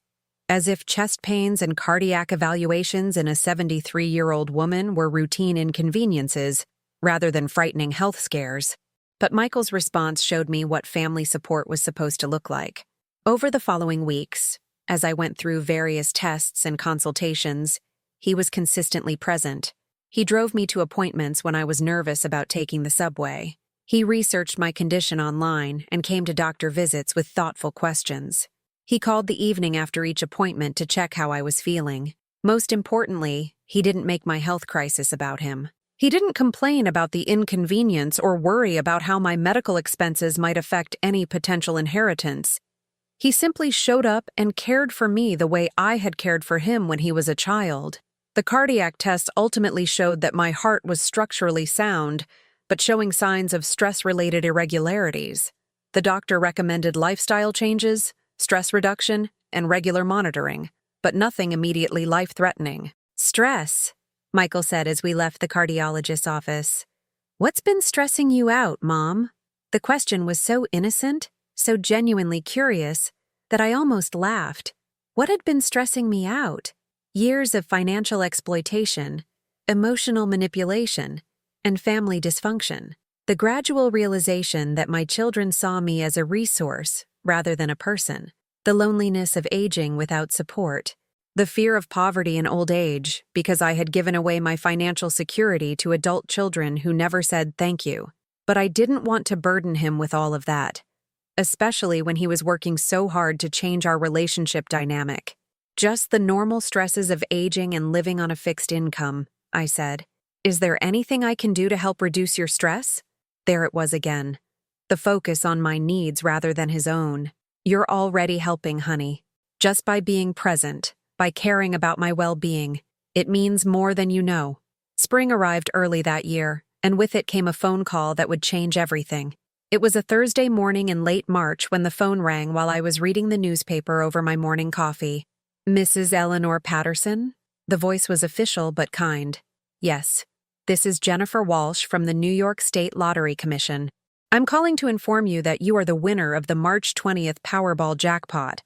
As if chest pains and cardiac evaluations in a 73-year-old woman were routine inconveniences rather than frightening health scares. But Michael's response showed me what family support was supposed to look like. Over the following weeks, as I went through various tests and consultations, he was consistently present. He drove me to appointments when I was nervous about taking the subway. He researched my condition online and came to doctor visits with thoughtful questions. He called the evening after each appointment to check how I was feeling. Most importantly, he didn't make my health crisis about him. He didn't complain about the inconvenience or worry about how my medical expenses might affect any potential inheritance. He simply showed up and cared for me the way I had cared for him when he was a child. The cardiac test ultimately showed that my heart was structurally sound, but showing signs of stress-related irregularities. The doctor recommended lifestyle changes, stress reduction, and regular monitoring, but nothing immediately life-threatening. "Stress," Michael said as we left the cardiologist's office. "What's been stressing you out, Mom?" The question was so innocent, so genuinely curious, that I almost laughed. What had been stressing me out? Years of financial exploitation, emotional manipulation, and family dysfunction. The gradual realization that my children saw me as a resource rather than a person. The loneliness of aging without support. The fear of poverty in old age because I had given away my financial security to adult children who never said thank you. But I didn't want to burden him with all of that, especially when he was working so hard to change our relationship dynamic. "Just the normal stresses of aging and living on a fixed income," I said. "Is there anything I can do to help reduce your stress?" There it was again. The focus on my needs rather than his own. "You're already helping, honey. Just by being present, by caring about my well-being. It means more than you know." Spring arrived early that year, and with it came a phone call that would change everything. It was a Thursday morning in late March when the phone rang while I was reading the newspaper over my morning coffee. "Mrs. Eleanor Patterson?" The voice was official but kind. "Yes. This is Jennifer Walsh from the New York State Lottery Commission. I'm calling to inform you that you are the winner of the March 20th Powerball jackpot."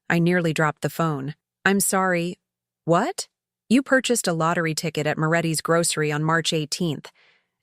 I nearly dropped the phone. "I'm sorry. What?" "You purchased a lottery ticket at Moretti's Grocery on March 18th,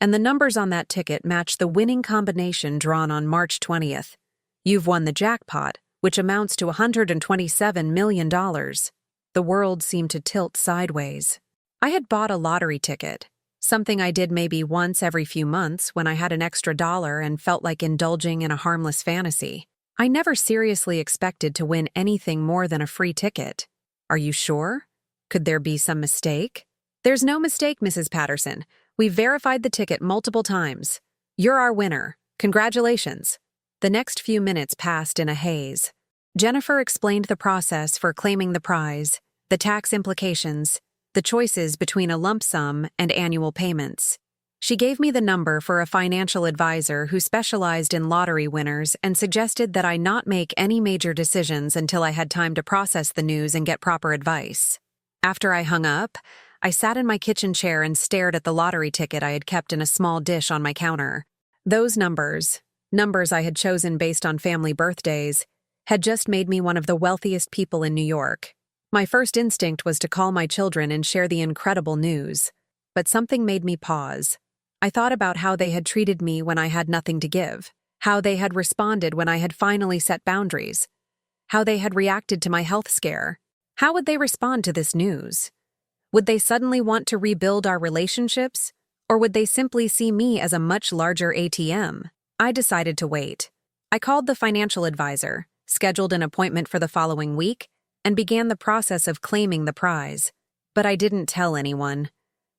and the numbers on that ticket match the winning combination drawn on March 20th. You've won the jackpot, which amounts to $127 million. The world seemed to tilt sideways. I had bought a lottery ticket, something I did maybe once every few months when I had an extra dollar and felt like indulging in a harmless fantasy. I never seriously expected to win anything more than a free ticket. "Are you sure? Could there be some mistake?" "There's no mistake, Mrs. Patterson. We've verified the ticket multiple times. You're our winner. Congratulations." The next few minutes passed in a haze. Jennifer explained the process for claiming the prize, the tax implications, the choices between a lump sum and annual payments. She gave me the number for a financial advisor who specialized in lottery winners and suggested that I not make any major decisions until I had time to process the news and get proper advice. After I hung up, I sat in my kitchen chair and stared at the lottery ticket I had kept in a small dish on my counter. Those numbers I had chosen based on family birthdays, had just made me one of the wealthiest people in New York. My first instinct was to call my children and share the incredible news, but something made me pause. I thought about how they had treated me when I had nothing to give, how they had responded when I had finally set boundaries, how they had reacted to my health scare. How would they respond to this news? Would they suddenly want to rebuild our relationships, or would they simply see me as a much larger ATM? I decided to wait. I called the financial advisor, scheduled an appointment for the following week, and began the process of claiming the prize. But I didn't tell anyone.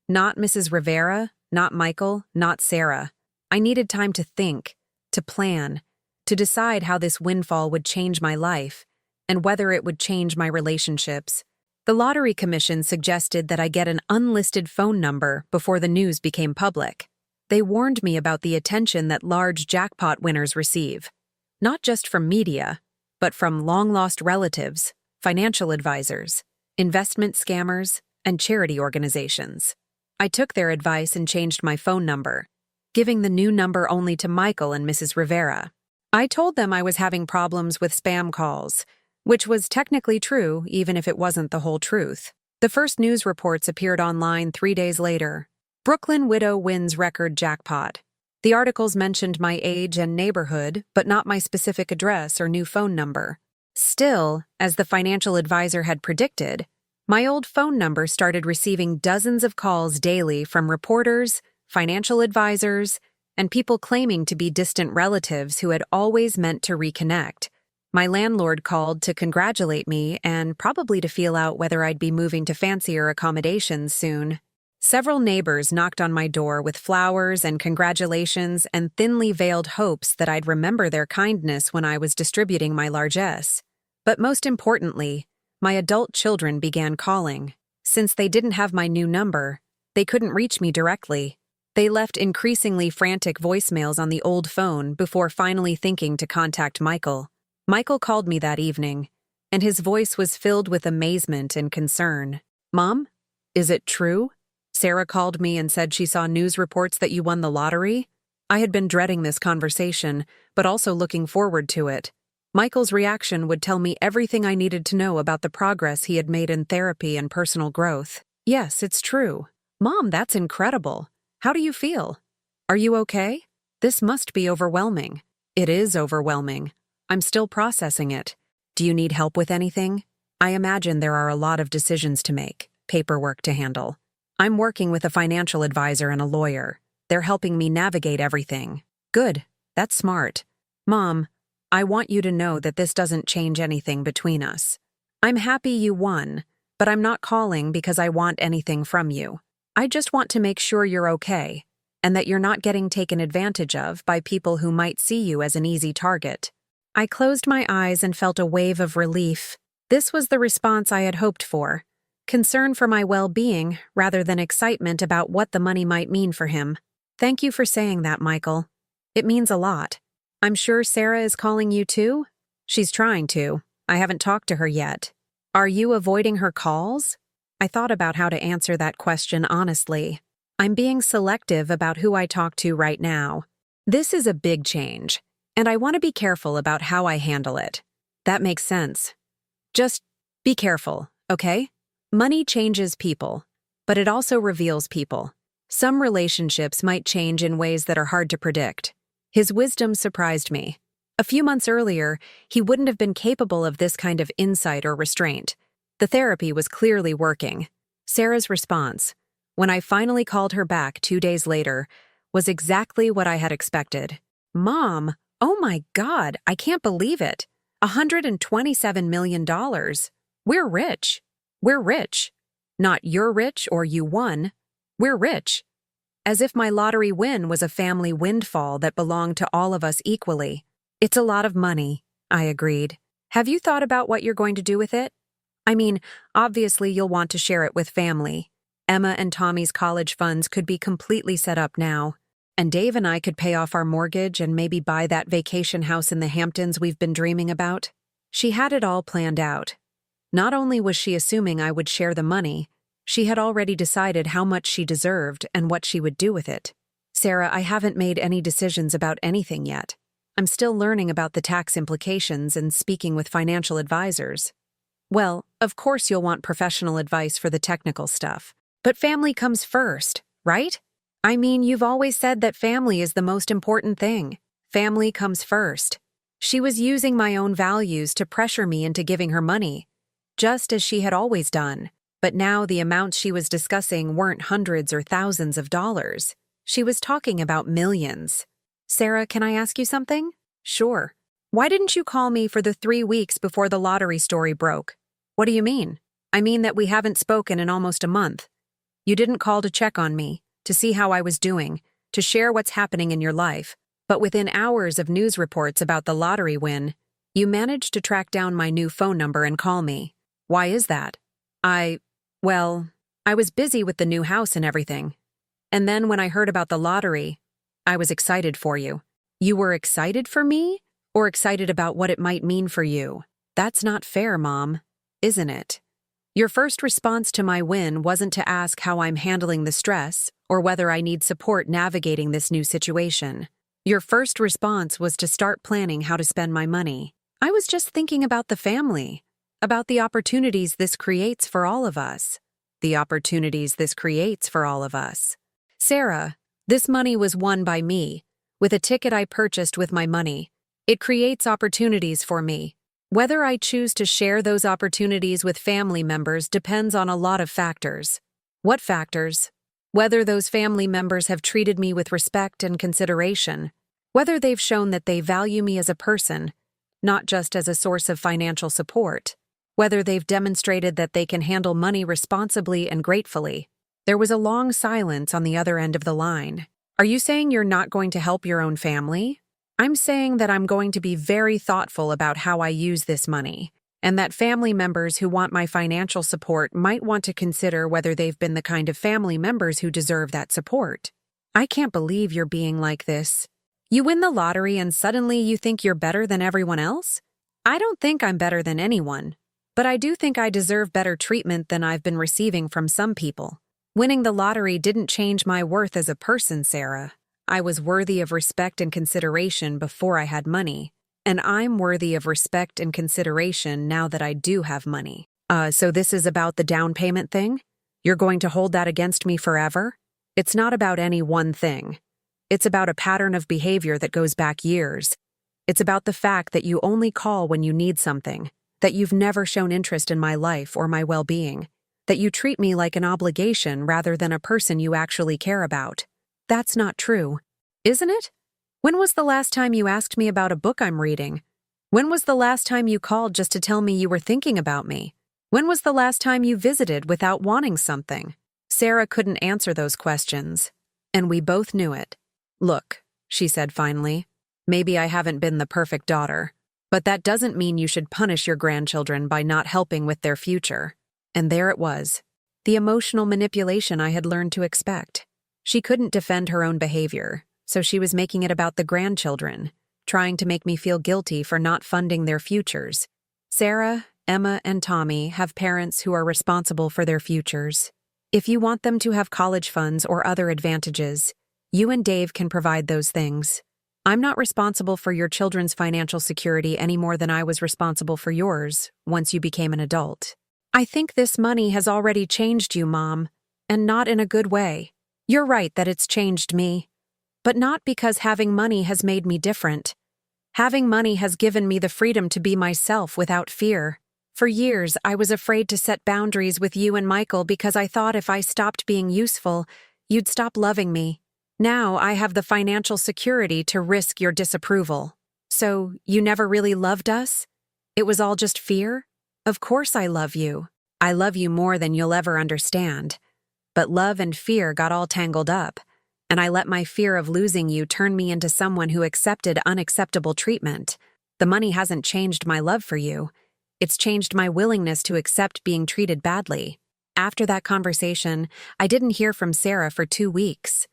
Not Mrs. Rivera, not Michael, not Sarah. I needed time to think, to plan, to decide how this windfall would change my life, and whether it would change my relationships. The Lottery Commission suggested that I get an unlisted phone number before the news became public. They warned me about the attention that large jackpot winners receive, not just from media, but from long-lost relatives, financial advisors, investment scammers, and charity organizations. I took their advice and changed my phone number, giving the new number only to Michael and Mrs. Rivera. I told them I was having problems with spam calls, which was technically true even if it wasn't the whole truth. The first news reports appeared online 3 days later. Brooklyn widow wins record jackpot. The articles mentioned my age and neighborhood, but not my specific address or new phone number. Still, as the financial advisor had predicted, my old phone number started receiving dozens of calls daily from reporters, financial advisors, and people claiming to be distant relatives who had always meant to reconnect. My landlord called to congratulate me and probably to feel out whether I'd be moving to fancier accommodations soon. Several neighbors knocked on my door with flowers and congratulations and thinly veiled hopes that I'd remember their kindness when I was distributing my largesse. But most importantly, my adult children began calling. Since they didn't have my new number, they couldn't reach me directly. They left increasingly frantic voicemails on the old phone before finally thinking to contact Michael. Michael called me that evening, and his voice was filled with amazement and concern. "Mom, is it true? Sarah called me and said she saw news reports that you won the lottery." I had been dreading this conversation, but also looking forward to it. Michael's reaction would tell me everything I needed to know about the progress he had made in therapy and personal growth. "Yes, it's true. Mom, that's incredible. How do you feel? Are you okay? This must be overwhelming." "It is overwhelming. I'm still processing it. Do you need help with anything? I imagine there are a lot of decisions to make, paperwork to handle. I'm working with a financial advisor and a lawyer. They're helping me navigate everything." "Good. That's smart. Mom, I want you to know that this doesn't change anything between us. I'm happy you won, but I'm not calling because I want anything from you. I just want to make sure you're okay, and that you're not getting taken advantage of by people who might see you as an easy target." I closed my eyes and felt a wave of relief. This was the response I had hoped for. Concern for my well-being rather than excitement about what the money might mean for him. "Thank you for saying that, Michael. It means a lot. I'm sure Sarah is calling you too?" "She's trying to. I haven't talked to her yet." "Are you avoiding her calls?" I thought about how to answer that question honestly. I'm being selective about who I talk to right now. This is a big change, and I want to be careful about how I handle it. That makes sense. Just be careful, okay? Money changes people, but it also reveals people. Some relationships might change in ways that are hard to predict. His wisdom surprised me. A few months earlier, he wouldn't have been capable of this kind of insight or restraint. The therapy was clearly working. Sarah's response, when I finally called her back 2 days later, was exactly what I had expected. "Mom, oh my God, I can't believe it. $127 million. We're rich. We're rich. Not you're rich or you won. We're rich." As if my lottery win was a family windfall that belonged to all of us equally. "It's a lot of money," I agreed. "Have you thought about what you're going to do with it? I mean, obviously you'll want to share it with family. Emma and Tommy's college funds could be completely set up now, and Dave and I could pay off our mortgage and maybe buy that vacation house in the Hamptons we've been dreaming about." She had it all planned out. Not only was she assuming I would share the money, she had already decided how much she deserved and what she would do with it. "Sarah, I haven't made any decisions about anything yet. I'm still learning about the tax implications and speaking with financial advisors." "Well, of course you'll want professional advice for the technical stuff. But family comes first, right? I mean, you've always said that family is the most important thing. Family comes first." She was using my own values to pressure me into giving her money, just as she had always done. But now the amounts she was discussing weren't hundreds or thousands of dollars. She was talking about millions. "Sarah, can I ask you something?" "Sure." Why didn't you call me for the 3 weeks before the lottery story broke? What do you mean? I mean that we haven't spoken in almost a month. You didn't call to check on me, to see how I was doing, to share what's happening in your life. But within hours of news reports about the lottery win, you managed to track down my new phone number and call me. Why is that? Well, I was busy with the new house and everything. And then when I heard about the lottery, I was excited for you. You were excited for me? Or excited about what it might mean for you? That's not fair, Mom, isn't it? Your first response to my win wasn't to ask how I'm handling the stress or whether I need support navigating this new situation. Your first response was to start planning how to spend my money. I was just thinking about the family, about the opportunities this creates for all of us. The opportunities this creates for all of us. Sarah, this money was won by me, with a ticket I purchased with my money. It creates opportunities for me. Whether I choose to share those opportunities with family members depends on a lot of factors. What factors? Whether those family members have treated me with respect and consideration. Whether they've shown that they value me as a person, not just as a source of financial support. Whether they've demonstrated that they can handle money responsibly and gratefully. There was a long silence on the other end of the line. Are you saying you're not going to help your own family? I'm saying that I'm going to be very thoughtful about how I use this money, and that family members who want my financial support might want to consider whether they've been the kind of family members who deserve that support. I can't believe you're being like this. You win the lottery and suddenly you think you're better than everyone else? I don't think I'm better than anyone, but I do think I deserve better treatment than I've been receiving from some people. Winning the lottery didn't change my worth as a person, Sarah. I was worthy of respect and consideration before I had money, and I'm worthy of respect and consideration now that I do have money. So this is about the down payment thing? You're going to hold that against me forever? It's not about any one thing. It's about a pattern of behavior that goes back years. It's about the fact that you only call when you need something, that you've never shown interest in my life or my well-being, that you treat me like an obligation rather than a person you actually care about. That's not true, isn't it? When was the last time you asked me about a book I'm reading? When was the last time you called just to tell me you were thinking about me? When was the last time you visited without wanting something? Sarah couldn't answer those questions, and we both knew it. Look, she said finally, maybe I haven't been the perfect daughter, but that doesn't mean you should punish your grandchildren by not helping with their future. And there it was, the emotional manipulation I had learned to expect. She couldn't defend her own behavior, so she was making it about the grandchildren, trying to make me feel guilty for not funding their futures. Sarah, Emma, and Tommy have parents who are responsible for their futures. If you want them to have college funds or other advantages, you and Dave can provide those things. I'm not responsible for your children's financial security any more than I was responsible for yours once you became an adult. I think this money has already changed you, Mom, and not in a good way. You're right that it's changed me, but not because having money has made me different. Having money has given me the freedom to be myself without fear. For years, I was afraid to set boundaries with you and Michael because I thought if I stopped being useful, you'd stop loving me. Now I have the financial security to risk your disapproval. So, you never really loved us? It was all just fear? Of course I love you. I love you more than you'll ever understand. But love and fear got all tangled up, and I let my fear of losing you turn me into someone who accepted unacceptable treatment. The money hasn't changed my love for you. It's changed my willingness to accept being treated badly. After that conversation, I didn't hear from Sarah for 2 weeks.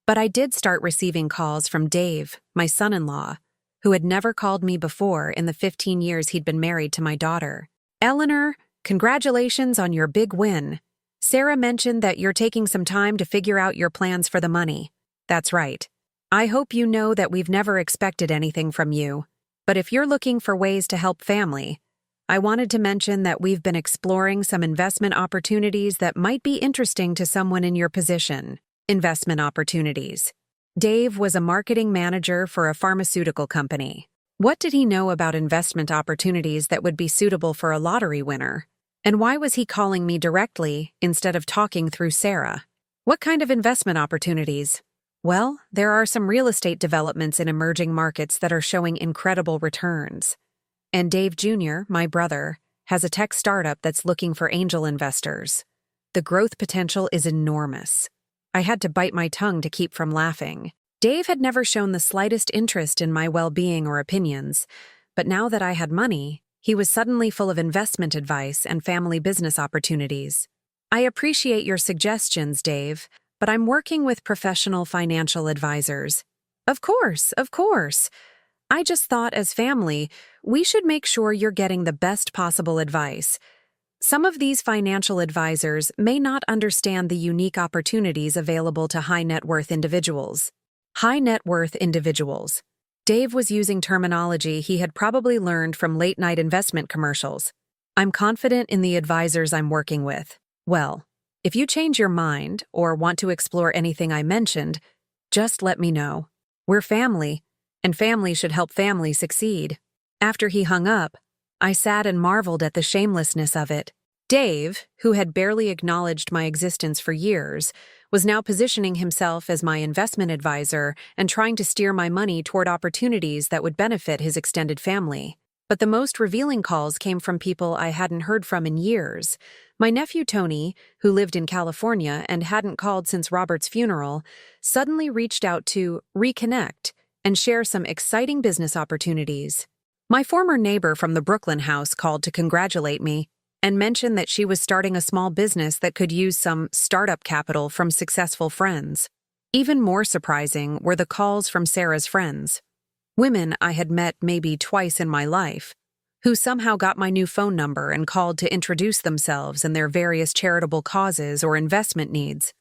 But I did start receiving calls from Dave, my son-in-law, who had never called me before in the 15 years he'd been married to my daughter. Eleanor, congratulations on your big win. Sarah mentioned that you're taking some time to figure out your plans for the money. That's right. I hope you know that we've never expected anything from you. But if you're looking for ways to help family, I wanted to mention that we've been exploring some investment opportunities that might be interesting to someone in your position. Investment opportunities. Dave was a marketing manager for a pharmaceutical company. What did he know about investment opportunities that would be suitable for a lottery winner? And why was he calling me directly instead of talking through Sarah? What kind of investment opportunities? Well, there are some real estate developments in emerging markets that are showing incredible returns. And Dave Jr., my brother, has a tech startup that's looking for angel investors. The growth potential is enormous. I had to bite my tongue to keep from laughing. Dave had never shown the slightest interest in my well-being or opinions, but now that I had money, he was suddenly full of investment advice and family business opportunities. I appreciate your suggestions, Dave, but I'm working with professional financial advisors. Of course, of course. I just thought as family, we should make sure you're getting the best possible advice. Some of these financial advisors may not understand the unique opportunities available to high net worth individuals. High net worth individuals. Dave was using terminology he had probably learned from late-night investment commercials. I'm confident in the advisors I'm working with. Well, if you change your mind or want to explore anything I mentioned, just let me know. We're family, and family should help family succeed. After he hung up, I sat and marveled at the shamelessness of it. Dave, who had barely acknowledged my existence for years, was now positioning himself as my investment advisor and trying to steer my money toward opportunities that would benefit his extended family. But the most revealing calls came from people I hadn't heard from in years. My nephew Tony, who lived in California and hadn't called since Robert's funeral, suddenly reached out to reconnect and share some exciting business opportunities. My former neighbor from the Brooklyn house called to congratulate me and mentioned that she was starting a small business that could use some startup capital from successful friends. Even more surprising were the calls from Sarah's friends. Women I had met maybe twice in my life, who somehow got my new phone number and called to introduce themselves and their various charitable causes or investment needs.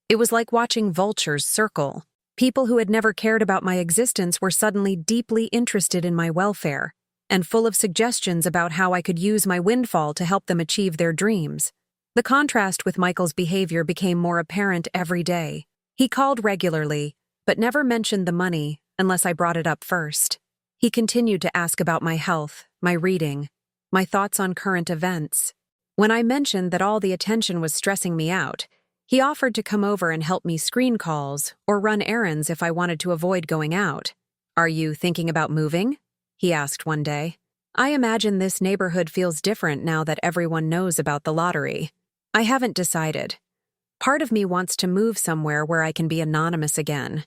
It was like watching vultures circle. People who had never cared about my existence were suddenly deeply interested in my welfare and full of suggestions about how I could use my windfall to help them achieve their dreams. The contrast with Michael's behavior became more apparent every day. He called regularly, but never mentioned the money unless I brought it up first. He continued to ask about my health, my reading, my thoughts on current events. When I mentioned that all the attention was stressing me out, he offered to come over and help me screen calls or run errands if I wanted to avoid going out. "Are you thinking about moving?" he asked one day. "I imagine this neighborhood feels different now that everyone knows about the lottery." "I haven't decided. Part of me wants to move somewhere where I can be anonymous again.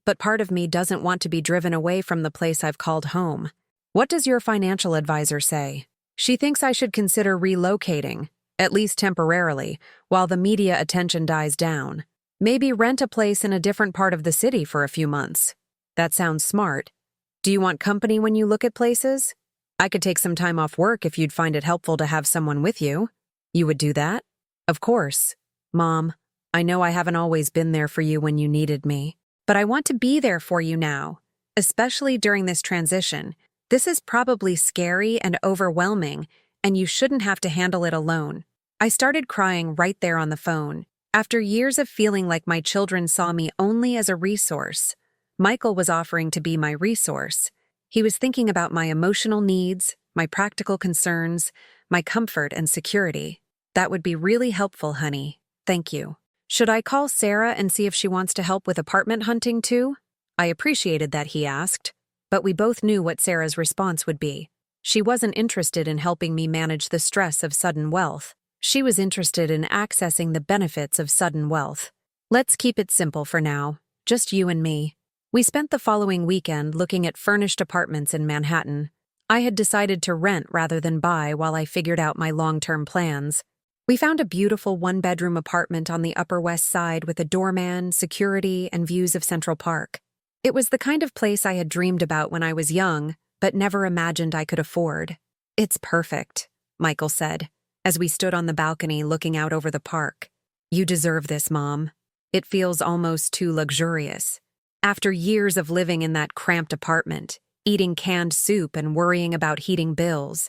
But part of me doesn't want to be driven away from the place I've called home." "What does your financial advisor say?" "She thinks I should consider relocating, at least temporarily, while the media attention dies down. Maybe rent a place in a different part of the city for a few months." "That sounds smart. Do you want company when you look at places? I could take some time off work if you'd find it helpful to have someone with you." "You would do that?" "Of course. Mom, I know I haven't always been there for you when you needed me, but I want to be there for you now, especially during this transition. This is probably scary and overwhelming, and you shouldn't have to handle it alone." I started crying right there on the phone. After years of feeling like my children saw me only as a resource, Michael was offering to be my resource. He was thinking about my emotional needs, my practical concerns, my comfort and security. "That would be really helpful, honey. Thank you." "Should I call Sarah and see if she wants to help with apartment hunting too?" I appreciated that he asked, but we both knew what Sarah's response would be. She wasn't interested in helping me manage the stress of sudden wealth. She was interested in accessing the benefits of sudden wealth. "Let's keep it simple for now, just you and me." We spent the following weekend looking at furnished apartments in Manhattan. I had decided to rent rather than buy while I figured out my long-term plans. We found a beautiful one-bedroom apartment on the Upper West Side with a doorman, security, and views of Central Park. It was the kind of place I had dreamed about when I was young, but never imagined I could afford. "It's perfect," Michael said, as we stood on the balcony looking out over the park. "You deserve this, Mom. It feels almost too luxurious. After years of living in that cramped apartment, eating canned soup and worrying about heating bills,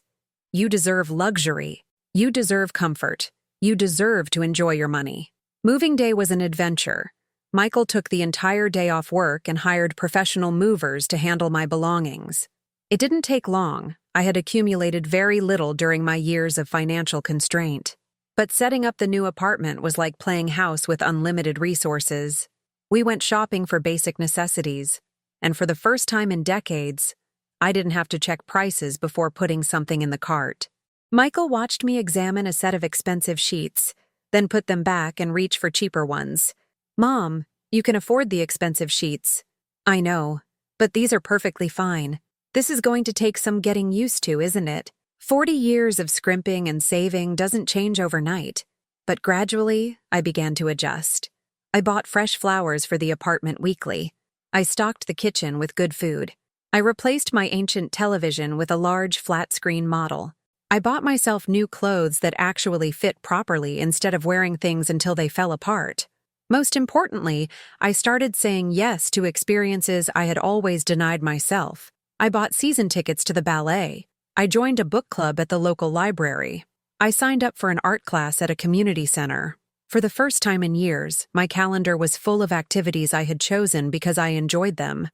you deserve luxury. You deserve comfort. You deserve to enjoy your money." Moving day was an adventure. Michael took the entire day off work and hired professional movers to handle my belongings. It didn't take long. I had accumulated very little during my years of financial constraint. But setting up the new apartment was like playing house with unlimited resources. We went shopping for basic necessities, and for the first time in decades, I didn't have to check prices before putting something in the cart. Michael watched me examine a set of expensive sheets, then put them back and reach for cheaper ones. "Mom, you can afford the expensive sheets." "I know, but these are perfectly fine. This is going to take some getting used to, isn't it? 40 years of scrimping and saving doesn't change overnight." But gradually, I began to adjust. I bought fresh flowers for the apartment weekly. I stocked the kitchen with good food. I replaced my ancient television with a large flat-screen model. I bought myself new clothes that actually fit properly instead of wearing things until they fell apart. Most importantly, I started saying yes to experiences I had always denied myself. I bought season tickets to the ballet. I joined a book club at the local library. I signed up for an art class at a community center. For the first time in years, my calendar was full of activities I had chosen because I enjoyed them,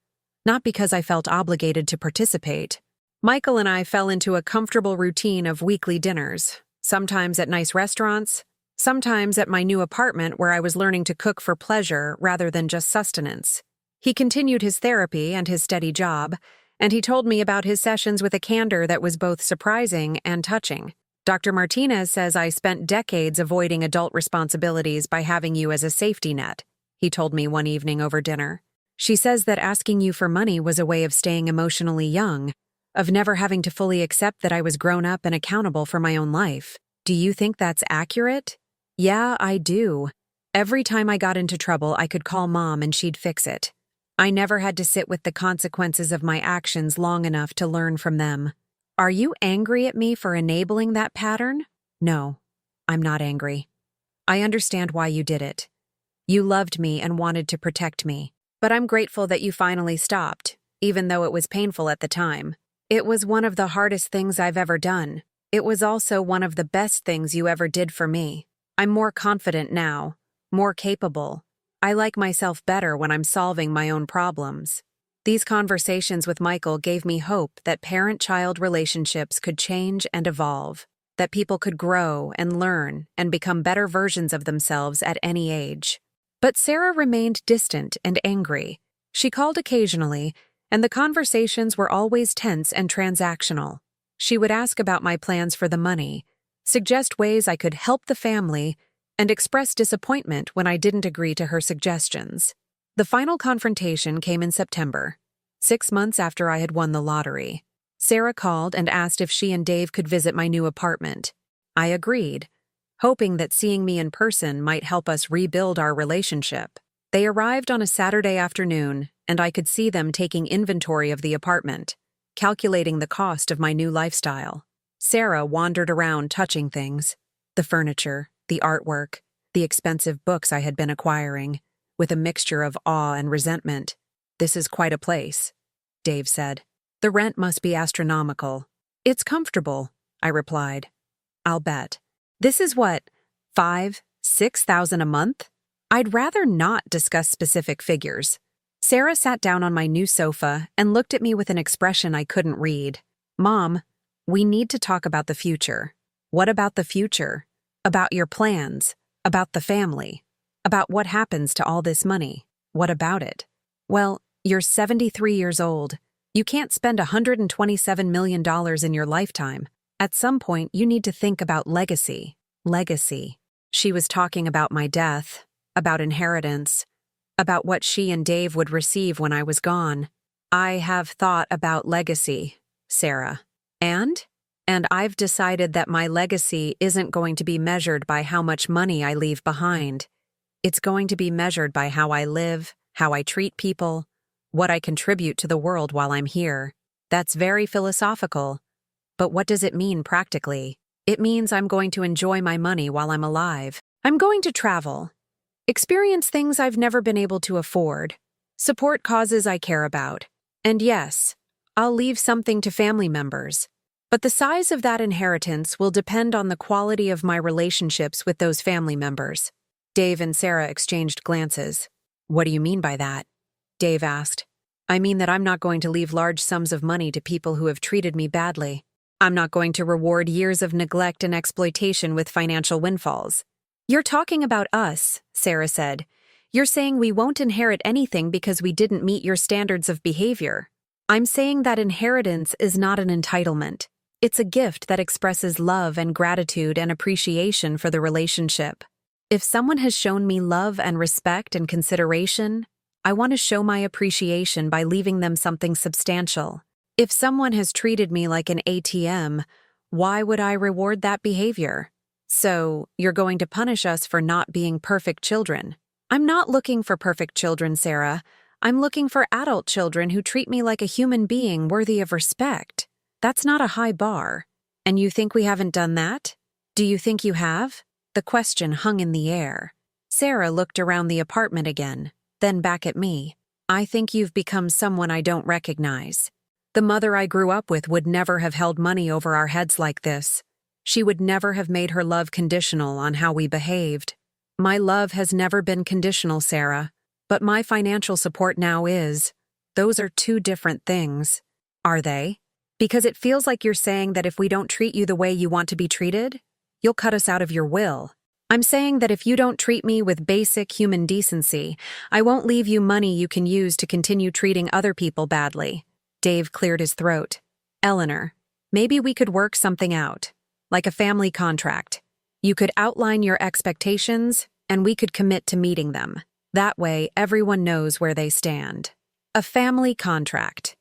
not because I felt obligated to participate. Michael and I fell into a comfortable routine of weekly dinners, sometimes at nice restaurants, sometimes at my new apartment where I was learning to cook for pleasure rather than just sustenance. He continued his therapy and his steady job, and he told me about his sessions with a candor that was both surprising and touching. "Dr. Martinez says I spent decades avoiding adult responsibilities by having you as a safety net," he told me one evening over dinner. "She says that asking you for money was a way of staying emotionally young, of never having to fully accept that I was grown up and accountable for my own life. Do you think that's accurate?" "Yeah, I do. Every time I got into trouble, I could call Mom and she'd fix it. I never had to sit with the consequences of my actions long enough to learn from them." "Are you angry at me for enabling that pattern?" "No, I'm not angry. I understand why you did it. You loved me and wanted to protect me. But I'm grateful that you finally stopped, even though it was painful at the time. It was one of the hardest things I've ever done. It was also one of the best things you ever did for me. I'm more confident now, more capable. I like myself better when I'm solving my own problems." These conversations with Michael gave me hope that parent-child relationships could change and evolve, that people could grow and learn and become better versions of themselves at any age. But Sarah remained distant and angry. She called occasionally, and the conversations were always tense and transactional. She would ask about my plans for the money, suggest ways I could help the family, and express disappointment when I didn't agree to her suggestions. The final confrontation came in September, 6 months after I had won the lottery. Sarah called and asked if she and Dave could visit my new apartment. I agreed, hoping that seeing me in person might help us rebuild our relationship. They arrived on a Saturday afternoon, and I could see them taking inventory of the apartment, calculating the cost of my new lifestyle. Sarah wandered around touching things, the furniture, the artwork, the expensive books I had been acquiring, with a mixture of awe and resentment. "This is quite a place," Dave said. "The rent must be astronomical." "It's comfortable," I replied. "I'll bet. This is what, 5,000–6,000 a month?" I'd rather not discuss specific figures. Sarah sat down on my new sofa and looked at me with an expression I couldn't read. "Mom, we need to talk about the future." "What about the future?" "About your plans, about the family, about what happens to all this money." "What about it?" "Well, you're 73 years old. You can't spend $127 million in your lifetime. At some point, you need to think about legacy." Legacy. She was talking about my death, about inheritance, about what she and Dave would receive when I was gone. "I have thought about legacy, Sarah. And I've decided that my legacy isn't going to be measured by how much money I leave behind. It's going to be measured by how I live, how I treat people, what I contribute to the world while I'm here." That's very philosophical. But what does it mean practically? It means I'm going to enjoy my money while I'm alive. I'm going to travel, experience things I've never been able to afford, support causes I care about. And yes, I'll leave something to family members. But the size of that inheritance will depend on the quality of my relationships with those family members. Dave and Sarah exchanged glances. "What do you mean by that?" Dave asked. "I mean that I'm not going to leave large sums of money to people who have treated me badly. I'm not going to reward years of neglect and exploitation with financial windfalls." "You're talking about us," Sarah said. You're saying we won't inherit anything because we didn't meet your standards of behavior. I'm saying that inheritance is not an entitlement. It's a gift that expresses love and gratitude and appreciation for the relationship. If someone has shown me love and respect and consideration, I want to show my appreciation by leaving them something substantial. If someone has treated me like an ATM, why would I reward that behavior? So, you're going to punish us for not being perfect children. I'm not looking for perfect children, Sarah. I'm looking for adult children who treat me like a human being worthy of respect. That's not a high bar. And you think we haven't done that? Do you think you have? The question hung in the air. Sarah looked around the apartment again, then back at me. I think you've become someone I don't recognize. The mother I grew up with would never have held money over our heads like this. She would never have made her love conditional on how we behaved. My love has never been conditional, Sarah, but my financial support now is. Those are two different things. Are they? Because it feels like you're saying that if we don't treat you the way you want to be treated, you'll cut us out of your will. I'm saying that if you don't treat me with basic human decency, I won't leave you money you can use to continue treating other people badly. Dave cleared his throat. Eleanor, maybe we could work something out, like a family contract. You could outline your expectations, and we could commit to meeting them. That way, everyone knows where they stand. A family contract.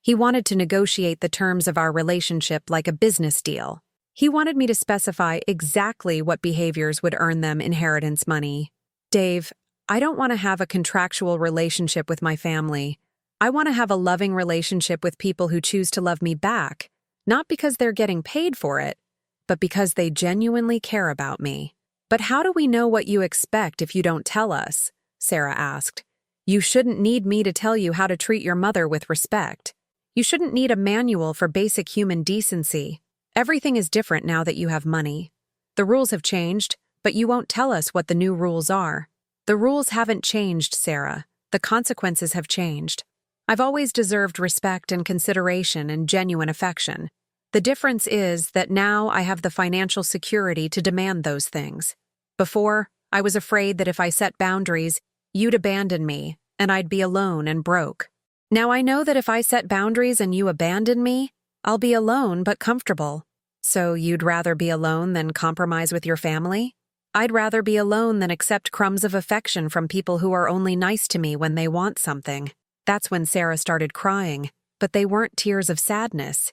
He wanted to negotiate the terms of our relationship like a business deal. He wanted me to specify exactly what behaviors would earn them inheritance money. Dave, I don't want to have a contractual relationship with my family. I want to have a loving relationship with people who choose to love me back, not because they're getting paid for it, but because they genuinely care about me. But how do we know what you expect if you don't tell us? Sarah asked. You shouldn't need me to tell you how to treat your mother with respect. You shouldn't need a manual for basic human decency. Everything is different now that you have money. The rules have changed, but you won't tell us what the new rules are. The rules haven't changed, Sarah. The consequences have changed. I've always deserved respect and consideration and genuine affection. The difference is that now I have the financial security to demand those things. Before, I was afraid that if I set boundaries, you'd abandon me, and I'd be alone and broke. Now I know that if I set boundaries and you abandon me, I'll be alone but comfortable. So you'd rather be alone than compromise with your family? I'd rather be alone than accept crumbs of affection from people who are only nice to me when they want something. That's when Sarah started crying, but they weren't tears of sadness.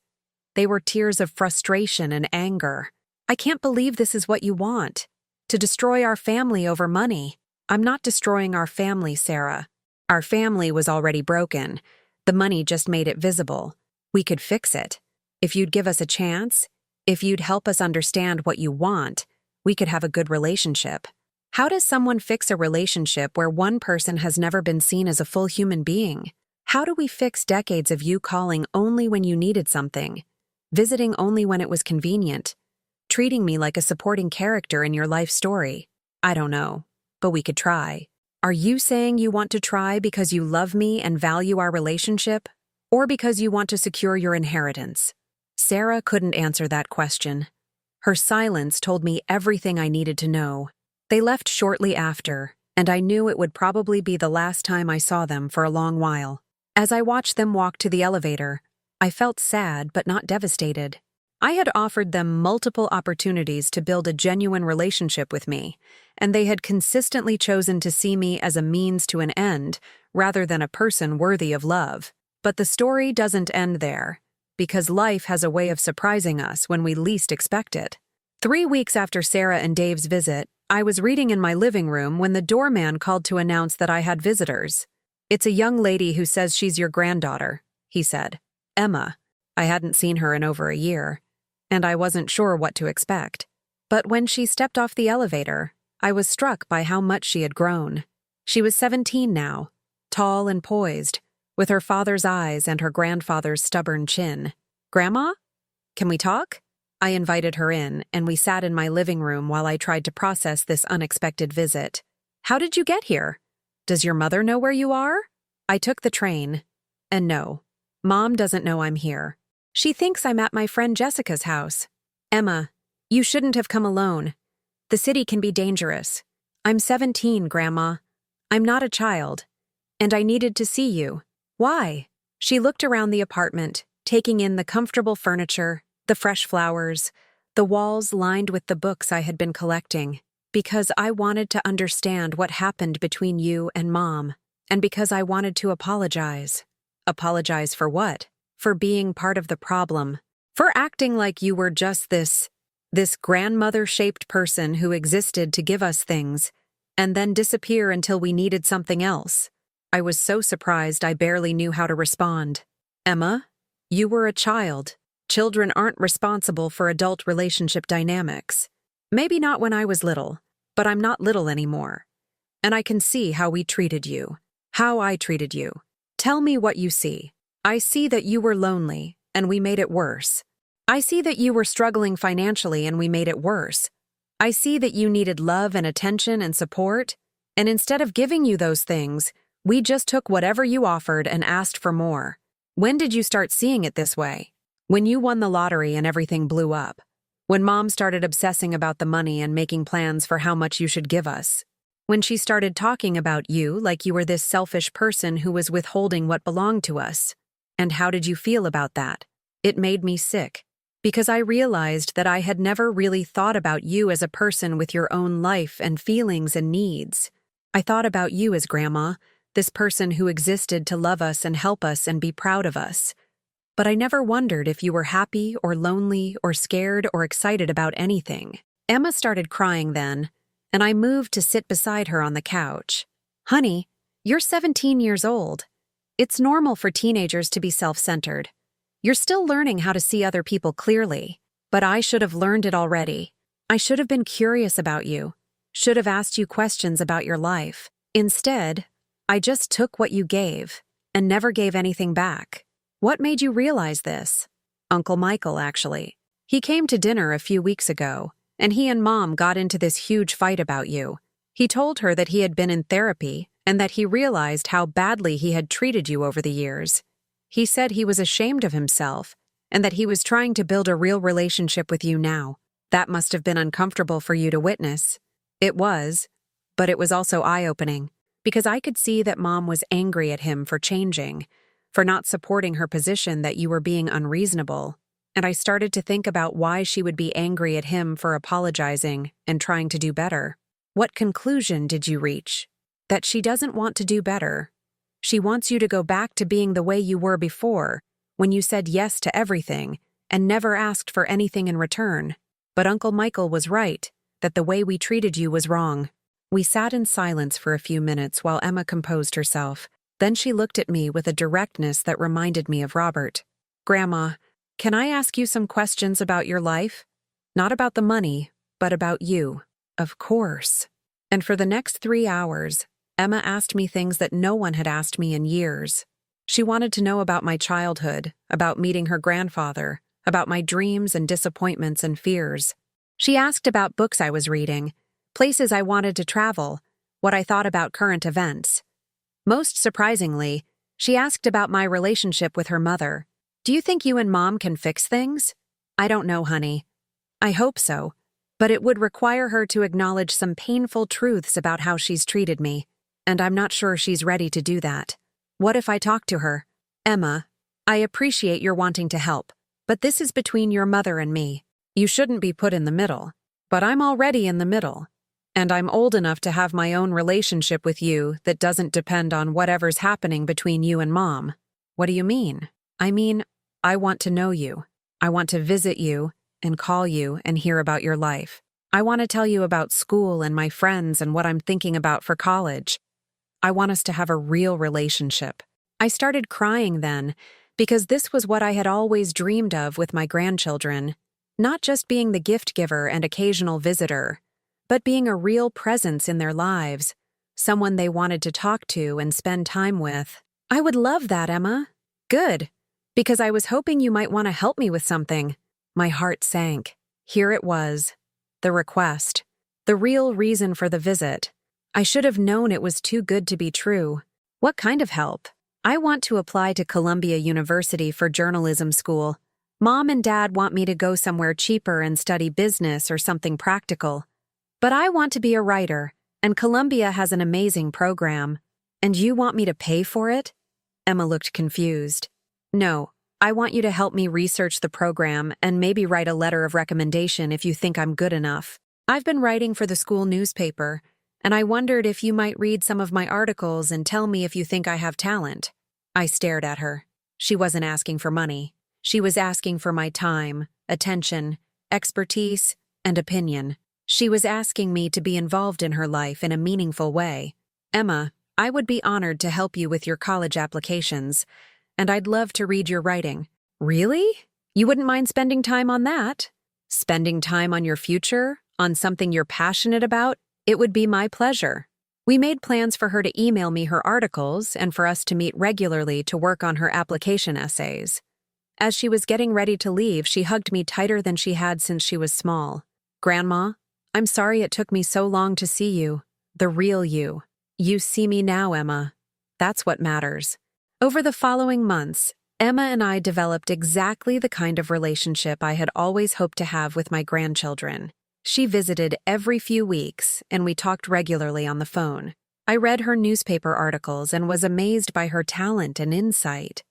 They were tears of frustration and anger. I can't believe this is what you want. To destroy our family over money. I'm not destroying our family, Sarah. Our family was already broken. The money just made it visible. We could fix it. If you'd give us a chance, if you'd help us understand what you want, we could have a good relationship. How does someone fix a relationship where one person has never been seen as a full human being? How do we fix decades of you calling only when you needed something, visiting only when it was convenient, treating me like a supporting character in your life story? I don't know, but we could try. Are you saying you want to try because you love me and value our relationship, or because you want to secure your inheritance? Sarah couldn't answer that question. Her silence told me everything I needed to know. They left shortly after, and I knew it would probably be the last time I saw them for a long while. As I watched them walk to the elevator, I felt sad but not devastated. I had offered them multiple opportunities to build a genuine relationship with me, and they had consistently chosen to see me as a means to an end rather than a person worthy of love. But the story doesn't end there, because life has a way of surprising us when we least expect it. 3 weeks after Sarah and Dave's visit, I was reading in my living room when the doorman called to announce that I had visitors. "It's a young lady who says she's your granddaughter," he said. Emma. I hadn't seen her in over a year, and I wasn't sure what to expect. But when she stepped off the elevator, I was struck by how much she had grown. She was 17 now, tall and poised, with her father's eyes and her grandfather's stubborn chin. "Grandma? Can we talk?" I invited her in, and we sat in my living room while I tried to process this unexpected visit. "How did you get here? Does your mother know where you are?" I took the train. And no, Mom doesn't know I'm here. She thinks I'm at my friend Jessica's house. "Emma, you shouldn't have come alone. The city can be dangerous." "I'm 17, Grandma. I'm not a child. And I needed to see you. Why? She looked around the apartment, taking in the comfortable furniture, the fresh flowers, the walls lined with the books I had been collecting. Because I wanted to understand what happened between you and Mom, and because I wanted to apologize. Apologize for what? For being part of the problem. For acting like you were just this grandmother-shaped person who existed to give us things, and then disappear until we needed something else. I was so surprised I barely knew how to respond. Emma, you were a child. Children aren't responsible for adult relationship dynamics. Maybe not when I was little, but I'm not little anymore. And I can see how we treated you. How I treated you. Tell me what you see. I see that you were lonely, and we made it worse. I see that you were struggling financially, and we made it worse. I see that you needed love and attention and support, and instead of giving you those things, we just took whatever you offered and asked for more. When did you start seeing it this way? When you won the lottery and everything blew up. When Mom started obsessing about the money and making plans for how much you should give us. When she started talking about you like you were this selfish person who was withholding what belonged to us. And how did you feel about that? It made me sick. Because I realized that I had never really thought about you as a person with your own life and feelings and needs. I thought about you as Grandma, this person who existed to love us and help us and be proud of us. But I never wondered if you were happy or lonely or scared or excited about anything. Emma started crying then, and I moved to sit beside her on the couch. Honey, you're 17 years old. It's normal for teenagers to be self-centered. You're still learning how to see other people clearly, but I should have learned it already. I should have been curious about you, should have asked you questions about your life. Instead, I just took what you gave and never gave anything back. What made you realize this? Uncle Michael, actually. He came to dinner a few weeks ago, and he and Mom got into this huge fight about you. He told her that he had been in therapy and that he realized how badly he had treated you over the years. He said he was ashamed of himself and that he was trying to build a real relationship with you now. That must have been uncomfortable for you to witness. It was, but it was also eye-opening, because I could see that Mom was angry at him for changing, for not supporting her position that you were being unreasonable, and I started to think about why she would be angry at him for apologizing and trying to do better. What conclusion did you reach? That she doesn't want to do better. She wants you to go back to being the way you were before, when you said yes to everything and never asked for anything in return. But Uncle Michael was right, that the way we treated you was wrong. We sat in silence for a few minutes while Emma composed herself. Then she looked at me with a directness that reminded me of Robert. Grandma, can I ask you some questions about your life? Not about the money, but about you. Of course. And for the next 3 hours, Emma asked me things that no one had asked me in years. She wanted to know about my childhood, about meeting her grandfather, about my dreams and disappointments and fears. She asked about books I was reading, places I wanted to travel, what I thought about current events. Most surprisingly, she asked about my relationship with her mother. Do you think you and Mom can fix things? I don't know, honey. I hope so, but it would require her to acknowledge some painful truths about how she's treated me, and I'm not sure she's ready to do that. What if I talk to her? Emma, I appreciate your wanting to help, but this is between your mother and me. You shouldn't be put in the middle. But I'm already in the middle. And I'm old enough to have my own relationship with you that doesn't depend on whatever's happening between you and Mom. What do you mean? I mean, I want to know you. I want to visit you and call you and hear about your life. I want to tell you about school and my friends and what I'm thinking about for college. I want us to have a real relationship. I started crying then, because this was what I had always dreamed of with my grandchildren. Not just being the gift giver and occasional visitor, but being a real presence in their lives, someone they wanted to talk to and spend time with. I would love that, Emma. Good, because I was hoping you might want to help me with something. My heart sank. Here it was, the request, the real reason for the visit. I should have known it was too good to be true. What kind of help? I want to apply to Columbia University for journalism school. Mom and Dad want me to go somewhere cheaper and study business or something practical. But I want to be a writer, And Columbia has an amazing program. And you want me to pay for it? Emma looked confused. No, I want you to help me research the program and maybe write a letter of recommendation if you think I'm good enough. I've been writing for the school newspaper, and I wondered if you might read some of my articles and tell me if you think I have talent. I stared at her. She wasn't asking for money. She was asking for my time, attention, expertise, and opinion. She was asking me to be involved in her life in a meaningful way. Emma, I would be honored to help you with your college applications, and I'd love to read your writing. Really? You wouldn't mind spending time on that? Spending time on your future? On something you're passionate about? It would be my pleasure. We made plans for her to email me her articles and for us to meet regularly to work on her application essays. As she was getting ready to leave, she hugged me tighter than she had since she was small. Grandma, I'm sorry it took me so long to see you. The real you. You see me now, Emma. That's what matters. Over the following months, Emma and I developed exactly the kind of relationship I had always hoped to have with my grandchildren. She visited every few weeks, and we talked regularly on the phone. I read her newspaper articles and was amazed by her talent and insight.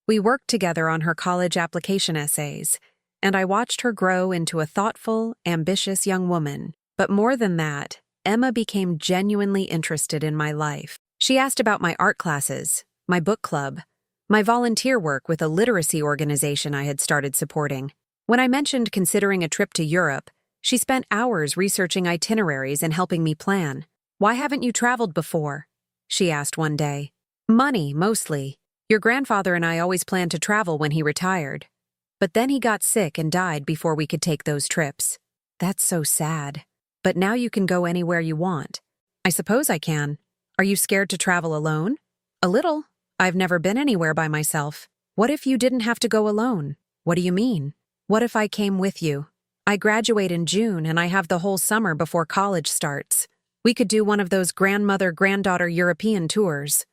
We worked together on her college application essays, and I watched her grow into a thoughtful, ambitious young woman. But more than that, Emma became genuinely interested in my life. She asked about my art classes, my book club, my volunteer work with a literacy organization I had started supporting. When I mentioned considering a trip to Europe, she spent hours researching itineraries and helping me plan. Why haven't you traveled before? She asked one day. Money, mostly. Your grandfather and I always planned to travel when he retired. But then he got sick and died before we could take those trips. That's so sad. But now you can go anywhere you want. I suppose I can. Are you scared to travel alone? A little. I've never been anywhere by myself. What if you didn't have to go alone? What do you mean? What if I came with you? I graduate in June and I have the whole summer before college starts. We could do one of those grandmother-granddaughter European tours.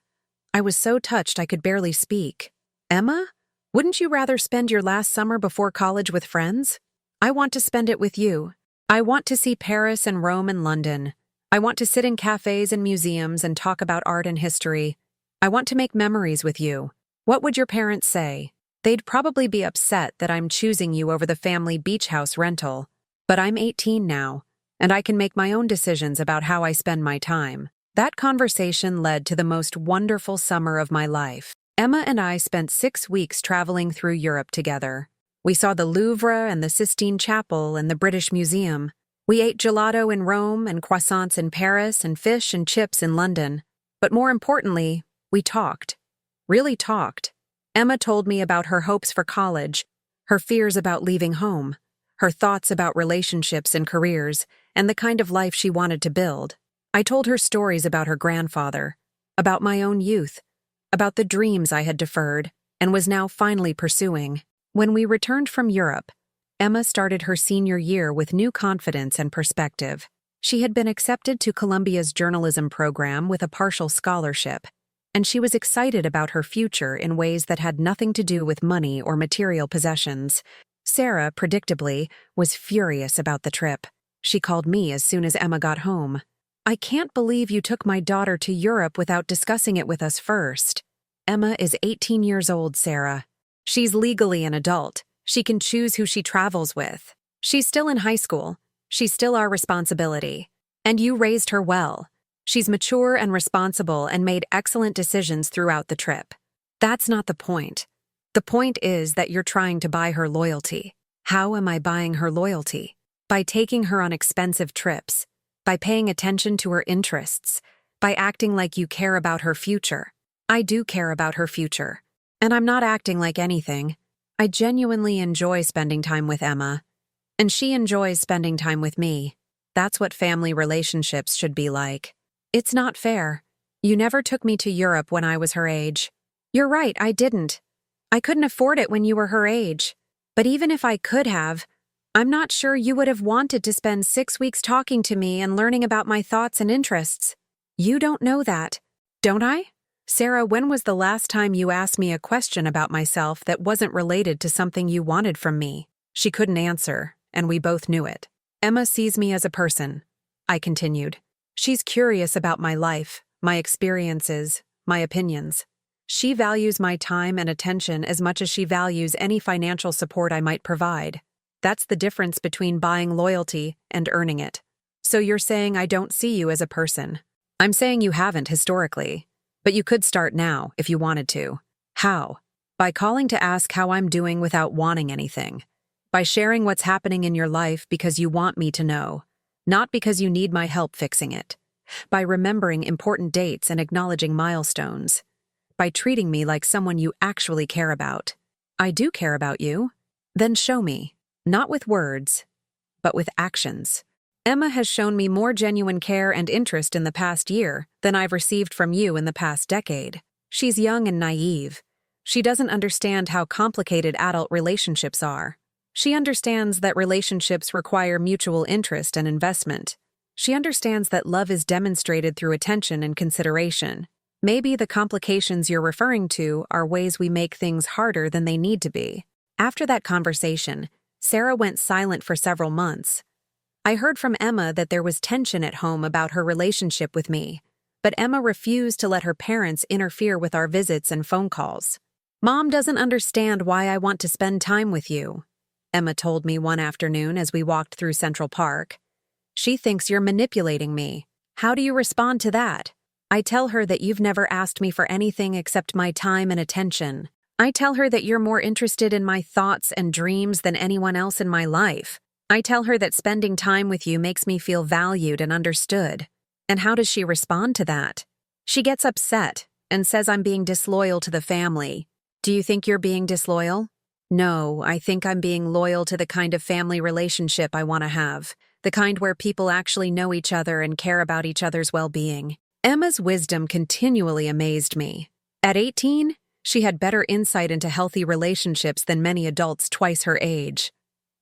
I was so touched I could barely speak. Emma? Wouldn't you rather spend your last summer before college with friends? I want to spend it with you. I want to see Paris and Rome and London. I want to sit in cafes and museums and talk about art and history. I want to make memories with you. What would your parents say? They'd probably be upset that I'm choosing you over the family beach house rental. But I'm 18 now, and I can make my own decisions about how I spend my time. That conversation led to the most wonderful summer of my life. Emma and I spent 6 weeks traveling through Europe together. We saw the Louvre and the Sistine Chapel and the British Museum. We ate gelato in Rome and croissants in Paris and fish and chips in London. But more importantly, we talked. Really talked. Emma told me about her hopes for college, her fears about leaving home, her thoughts about relationships and careers, and the kind of life she wanted to build. I told her stories about her grandfather, about my own youth, about the dreams I had deferred and was now finally pursuing. When we returned from Europe, Emma started her senior year with new confidence and perspective. She had been accepted to Columbia's journalism program with a partial scholarship, and she was excited about her future in ways that had nothing to do with money or material possessions. Sarah, predictably, was furious about the trip. She called me as soon as Emma got home. I can't believe you took my daughter to Europe without discussing it with us first. Emma is 18 years old, Sarah. She's legally an adult. She can choose who she travels with. She's still in high school. She's still our responsibility. And you raised her well. She's mature and responsible and made excellent decisions throughout the trip. That's not the point. The point is that you're trying to buy her loyalty. How am I buying her loyalty? By taking her on expensive trips, by paying attention to her interests, by acting like you care about her future. I do care about her future. And I'm not acting like anything. I genuinely enjoy spending time with Emma. And she enjoys spending time with me. That's what family relationships should be like. It's not fair. You never took me to Europe when I was her age. You're right, I didn't. I couldn't afford it when you were her age. But even if I could have, I'm not sure you would have wanted to spend 6 weeks talking to me and learning about my thoughts and interests. You don't know that, don't I? Sarah, when was the last time you asked me a question about myself that wasn't related to something you wanted from me? She couldn't answer, and we both knew it. Emma sees me as a person, I continued. She's curious about my life, my experiences, my opinions. She values my time and attention as much as she values any financial support I might provide. That's the difference between buying loyalty and earning it. So you're saying I don't see you as a person. I'm saying you haven't historically, but you could start now if you wanted to. How? By calling to ask how I'm doing without wanting anything. By sharing what's happening in your life because you want me to know, not because you need my help fixing it. By remembering important dates and acknowledging milestones. By treating me like someone you actually care about. I do care about you. Then show me, not with words, but with actions. Emma has shown me more genuine care and interest in the past year than I've received from you in the past decade. She's young and naive. She doesn't understand how complicated adult relationships are. She understands that relationships require mutual interest and investment. She understands that love is demonstrated through attention and consideration. Maybe the complications you're referring to are ways we make things harder than they need to be. After that conversation, Sarah went silent for several months. I heard from Emma that there was tension at home about her relationship with me, but Emma refused to let her parents interfere with our visits and phone calls. Mom doesn't understand why I want to spend time with you, Emma told me one afternoon as we walked through Central Park. She thinks you're manipulating me. How do you respond to that? I tell her that you've never asked me for anything except my time and attention. I tell her that you're more interested in my thoughts and dreams than anyone else in my life. I tell her that spending time with you makes me feel valued and understood. And how does she respond to that? She gets upset and says I'm being disloyal to the family. Do you think you're being disloyal? No, I think I'm being loyal to the kind of family relationship I want to have. The kind where people actually know each other and care about each other's well-being. Emma's wisdom continually amazed me. At 18, she had better insight into healthy relationships than many adults twice her age.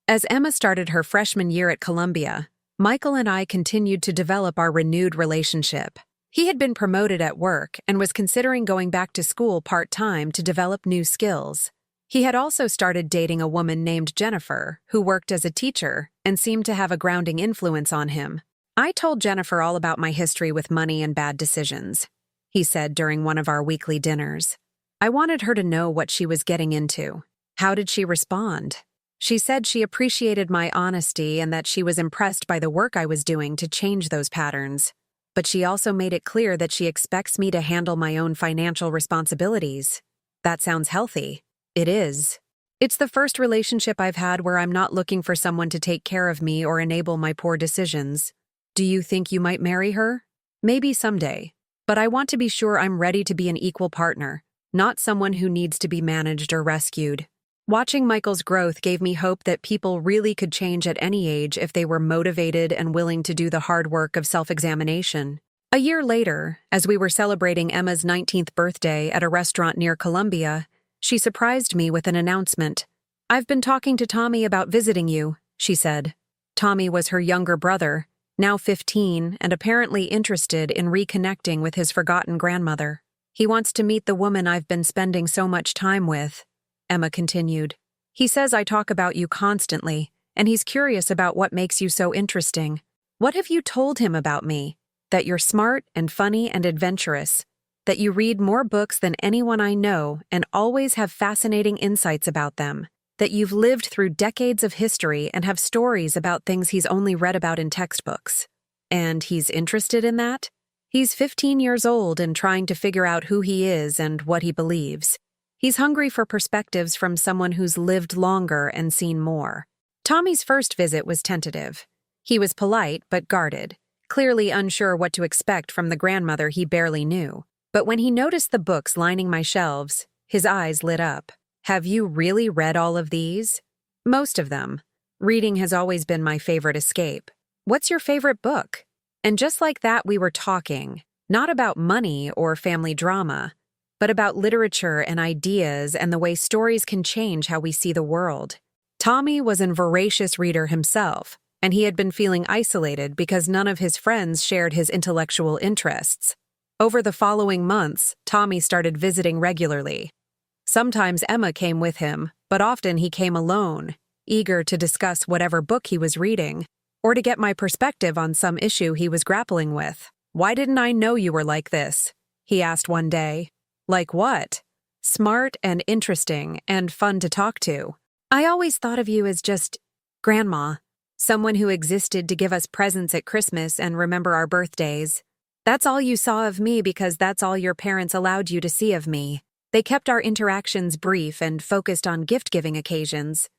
As Emma started her freshman year at Columbia, Michael and I continued to develop our renewed relationship. He had been promoted at work and was considering going back to school part-time to develop new skills. He had also started dating a woman named Jennifer, who worked as a teacher and seemed to have a grounding influence on him. I told Jennifer all about my history with money and bad decisions, he said during one of our weekly dinners. I wanted her to know what she was getting into. How did she respond? She said she appreciated my honesty and that she was impressed by the work I was doing to change those patterns. But she also made it clear that she expects me to handle my own financial responsibilities. That sounds healthy. It is. It's the first relationship I've had where I'm not looking for someone to take care of me or enable my poor decisions. Do you think you might marry her? Maybe someday. But I want to be sure I'm ready to be an equal partner, not someone who needs to be managed or rescued. Watching Michael's growth gave me hope that people really could change at any age if they were motivated and willing to do the hard work of self-examination. A year later, as we were celebrating Emma's 19th birthday at a restaurant near Columbia, she surprised me with an announcement. I've been talking to Tommy about visiting you, she said. Tommy was her younger brother, now 15 and apparently interested in reconnecting with his forgotten grandmother. He wants to meet the woman I've been spending so much time with, Emma continued. He says I talk about you constantly, and he's curious about what makes you so interesting. What have you told him about me? That you're smart and funny and adventurous. That you read more books than anyone I know and always have fascinating insights about them. That you've lived through decades of history and have stories about things he's only read about in textbooks. And he's interested in that? He's 15 years old and trying to figure out who he is and what he believes. He's hungry for perspectives from someone who's lived longer and seen more. Tommy's first visit was tentative. He was polite but guarded, clearly unsure what to expect from the grandmother he barely knew. But when he noticed the books lining my shelves, his eyes lit up. Have you really read all of these? Most of them. Reading has always been my favorite escape. What's your favorite book? And just like that, we were talking, not about money or family drama, but about literature and ideas and the way stories can change how we see the world. Tommy was a voracious reader himself, and he had been feeling isolated because none of his friends shared his intellectual interests. Over the following months, Tommy started visiting regularly. Sometimes Emma came with him, but often he came alone, eager to discuss whatever book he was reading. or to get my perspective on some issue he was grappling with. "Why didn't I know you were like this?" he asked one day. "Like what?" "Smart and interesting and fun to talk to. I always thought of you as just Grandma, someone who existed to give us presents at Christmas and remember our birthdays. That's all you saw of me because that's all your parents allowed you to see of me. They kept our interactions brief and focused on gift-giving occasions.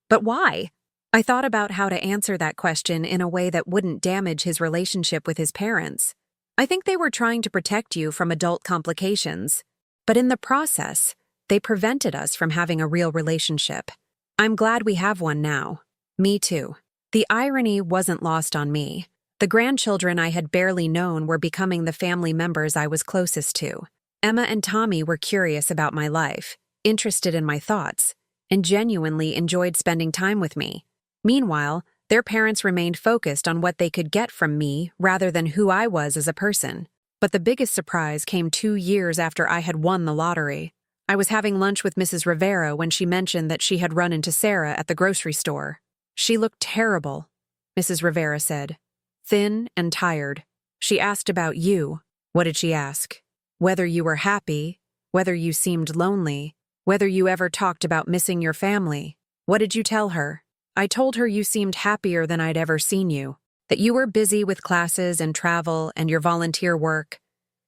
But why?" I thought about how to answer that question in a way that wouldn't damage his relationship with his parents. I think they were trying to protect you from adult complications, but in the process, they prevented us from having a real relationship. I'm glad we have one now. Me too. The irony wasn't lost on me. The grandchildren I had barely known were becoming the family members I was closest to. Emma and Tommy were curious about my life, interested in my thoughts, and genuinely enjoyed spending time with me. Meanwhile, their parents remained focused on what they could get from me rather than who I was as a person. But the biggest surprise came 2 years after I had won the lottery. I was having lunch with Mrs. Rivera when she mentioned that she had run into Sarah at the grocery store. "She looked terrible," Mrs. Rivera said. "Thin and tired. She asked about you." "What did she ask?" "Whether you were happy, whether you seemed lonely, whether you ever talked about missing your family." "What did you tell her?" "I told her you seemed happier than I'd ever seen you, that you were busy with classes and travel and your volunteer work,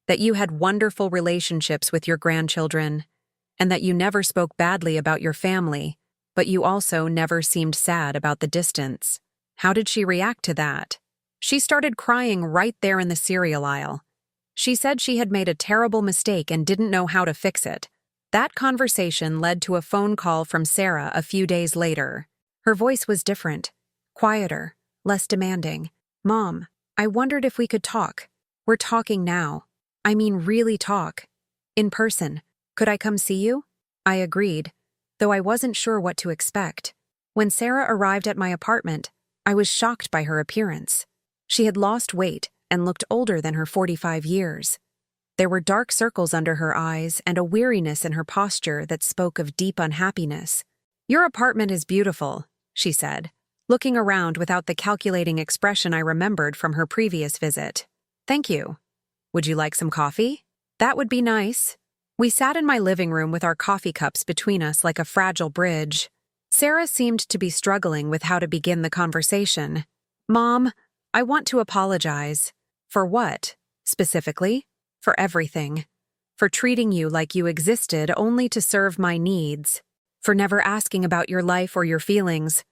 that you had wonderful relationships with your grandchildren, and that you never spoke badly about your family, but you also never seemed sad about the distance." How did she react to that? She started crying right there in the cereal aisle. She said she had made a terrible mistake and didn't know how to fix it. That conversation led to a phone call from Sarah a few days later. Her voice was different, quieter, less demanding. "Mom, I wondered if we could talk. We're talking now. I mean really talk. In person. Could I come see you?" I agreed, though I wasn't sure what to expect. When Sarah arrived at my apartment, I was shocked by her appearance. She had lost weight and looked older than her 45 years. There were dark circles under her eyes and a weariness in her posture that spoke of deep unhappiness. "Your apartment is beautiful," she said, looking around without the calculating expression I remembered from her previous visit. "Thank you. Would you like some coffee?" "That would be nice." We sat in my living room with our coffee cups between us like a fragile bridge. Sarah seemed to be struggling with how to begin the conversation. "Mom, I want to apologize." "For what, specifically?" "For everything. For treating you like you existed only to serve my needs. For never asking about your life or your feelings.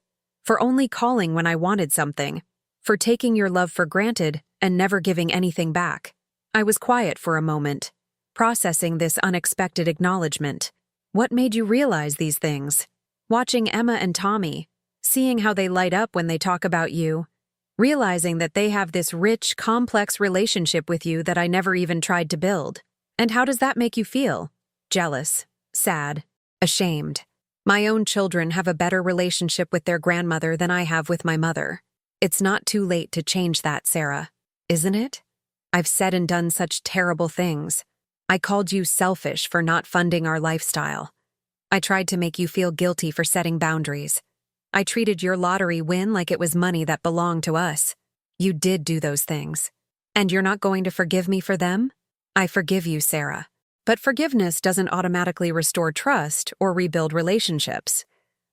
For only calling when I wanted something. For taking your love for granted and never giving anything back." I was quiet for a moment, processing this unexpected acknowledgement. What made you realize these things? Watching Emma and Tommy, seeing how they light up when they talk about you, realizing that they have this rich, complex relationship with you that I never even tried to build. And how does that make you feel? Jealous, sad, ashamed. My own children have a better relationship with their grandmother than I have with my mother. It's not too late to change that, Sarah. Isn't it? I've said and done such terrible things. I called you selfish for not funding our lifestyle. I tried to make you feel guilty for setting boundaries. I treated your lottery win like it was money that belonged to us. You did do those things. And you're not going to forgive me for them? I forgive you, Sarah. But forgiveness doesn't automatically restore trust or rebuild relationships.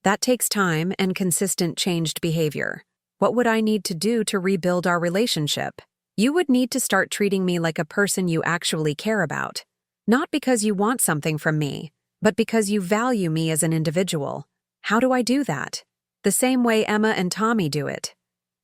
That takes time and consistent changed behavior. What would I need to do to rebuild our relationship? You would need to start treating me like a person you actually care about. Not because you want something from me, but because you value me as an individual. How do I do that? The same way Emma and Tommy do it.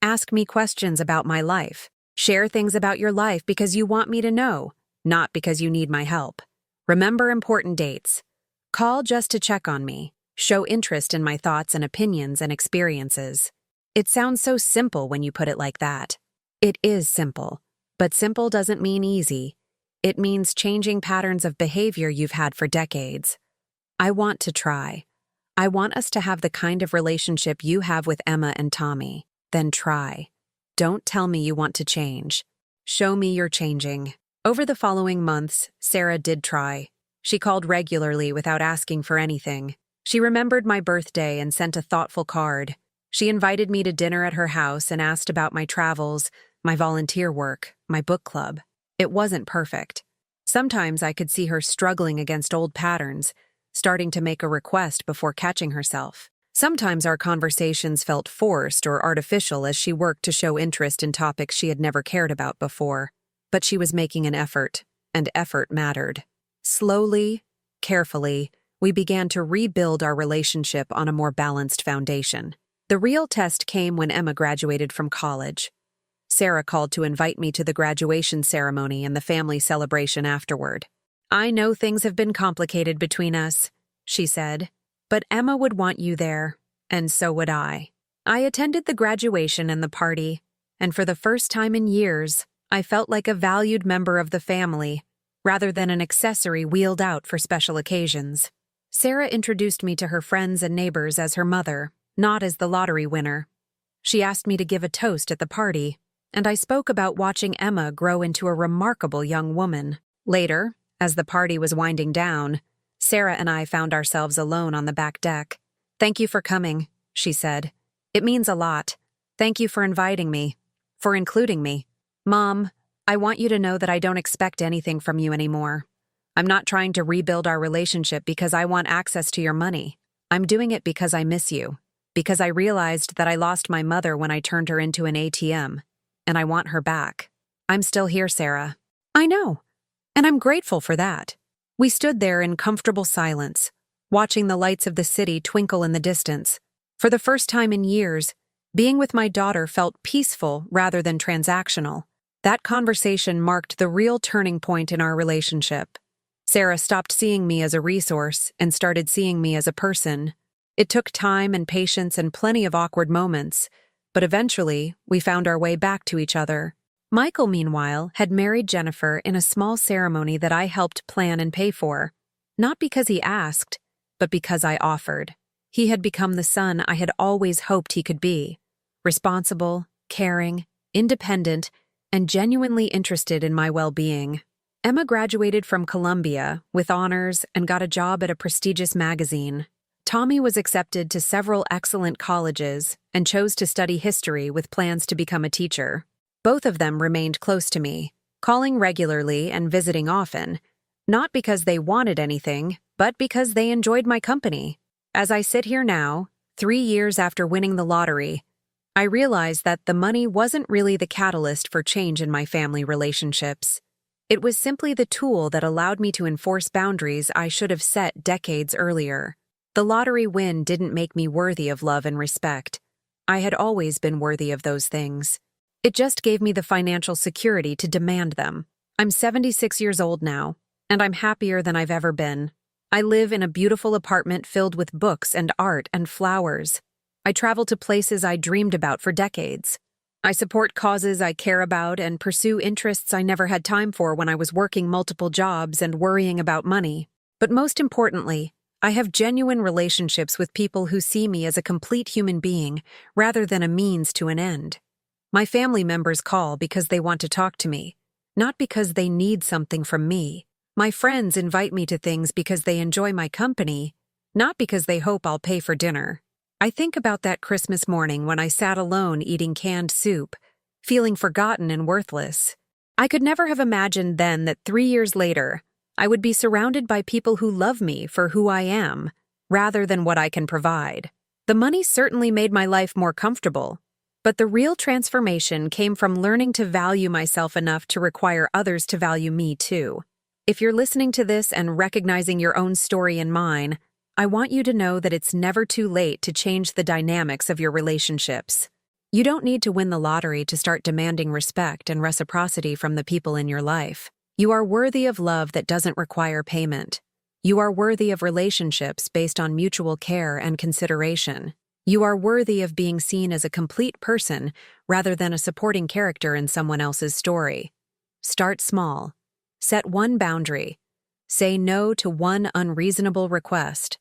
Ask me questions about my life. Share things about your life because you want me to know, not because you need my help. Remember important dates. Call just to check on me. Show interest in my thoughts and opinions and experiences. It sounds so simple when you put it like that. It is simple, but simple doesn't mean easy. It means changing patterns of behavior you've had for decades. I want to try. I want us to have the kind of relationship you have with Emma and Tommy. Then try. Don't tell me you want to change. Show me you're changing. Over the following months, Sarah did try. She called regularly without asking for anything. She remembered my birthday and sent a thoughtful card. She invited me to dinner at her house and asked about my travels, my volunteer work, my book club. It wasn't perfect. Sometimes I could see her struggling against old patterns, starting to make a request before catching herself. Sometimes our conversations felt forced or artificial as she worked to show interest in topics she had never cared about before. But she was making an effort, and effort mattered. Slowly, carefully, we began to rebuild our relationship on a more balanced foundation. The real test came when Emma graduated from college. Sarah called to invite me to the graduation ceremony and the family celebration afterward. "I know things have been complicated between us," she said, "but Emma would want you there, and so would I." I attended the graduation and the party, and for the first time in years, I felt like a valued member of the family, rather than an accessory wheeled out for special occasions. Sarah introduced me to her friends and neighbors as her mother, not as the lottery winner. She asked me to give a toast at the party, and I spoke about watching Emma grow into a remarkable young woman. Later, as the party was winding down, Sarah and I found ourselves alone on the back deck. "Thank you for coming," she said. "It means a lot. Thank you for inviting me, for including me. Mom, I want you to know that I don't expect anything from you anymore. I'm not trying to rebuild our relationship because I want access to your money. I'm doing it because I miss you, because I realized that I lost my mother when I turned her into an ATM, and I want her back. I'm still here, Sarah." "I know, and I'm grateful for that." We stood there in comfortable silence, watching the lights of the city twinkle in the distance. For the first time in years, being with my daughter felt peaceful rather than transactional. That conversation marked the real turning point in our relationship. Sarah stopped seeing me as a resource and started seeing me as a person. It took time and patience and plenty of awkward moments, but eventually we found our way back to each other. Michael, meanwhile, had married Jennifer in a small ceremony that I helped plan and pay for, not because he asked, but because I offered. He had become the son I had always hoped he could be: responsible, caring, independent, and genuinely interested in my well-being. Emma graduated from Columbia with honors and got a job at a prestigious magazine. Tommy was accepted to several excellent colleges and chose to study history with plans to become a teacher. Both of them remained close to me, calling regularly and visiting often, not because they wanted anything, but because they enjoyed my company. As I sit here now, 3 years after winning the lottery, I realized that the money wasn't really the catalyst for change in my family relationships. It was simply the tool that allowed me to enforce boundaries I should have set decades earlier. The lottery win didn't make me worthy of love and respect. I had always been worthy of those things. It just gave me the financial security to demand them. I'm 76 years old now, and I'm happier than I've ever been. I live in a beautiful apartment filled with books and art and flowers. I travel to places I dreamed about for decades. I support causes I care about and pursue interests I never had time for when I was working multiple jobs and worrying about money. But most importantly, I have genuine relationships with people who see me as a complete human being rather than a means to an end. My family members call because they want to talk to me, not because they need something from me. My friends invite me to things because they enjoy my company, not because they hope I'll pay for dinner. I think about that Christmas morning when I sat alone eating canned soup, feeling forgotten and worthless. I could never have imagined then that 3 years later, I would be surrounded by people who love me for who I am, rather than what I can provide. The money certainly made my life more comfortable, but the real transformation came from learning to value myself enough to require others to value me too. If you're listening to this and recognizing your own story and mine, I want you to know that it's never too late to change the dynamics of your relationships. You don't need to win the lottery to start demanding respect and reciprocity from the people in your life. You are worthy of love that doesn't require payment. You are worthy of relationships based on mutual care and consideration. You are worthy of being seen as a complete person rather than a supporting character in someone else's story. Start small. Set one boundary. Say no to one unreasonable request.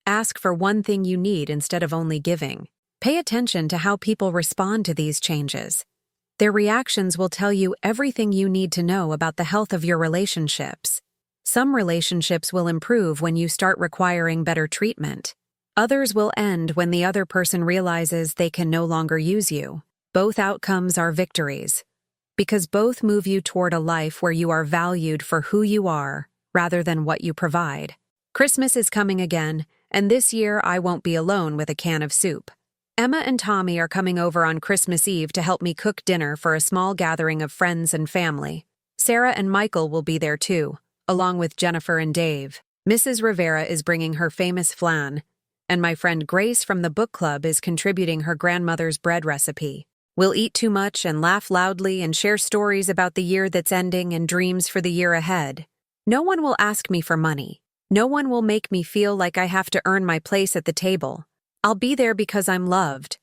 Ask for one thing you need instead of only giving. Pay attention to how people respond to these changes. Their reactions will tell you everything you need to know about the health of your relationships. Some relationships will improve when you start requiring better treatment. Others will end when the other person realizes they can no longer use you. Both outcomes are victories, because both move you toward a life where you are valued for who you are rather than what you provide. Christmas is coming again, and this year I won't be alone with a can of soup. Emma and Tommy are coming over on Christmas Eve to help me cook dinner for a small gathering of friends and family. Sarah and Michael will be there too, along with Jennifer and Dave. Mrs. Rivera is bringing her famous flan, and my friend Grace from the book club is contributing her grandmother's bread recipe. We'll eat too much and laugh loudly and share stories about the year that's ending and dreams for the year ahead. No one will ask me for money. No one will make me feel like I have to earn my place at the table. I'll be there because I'm loved,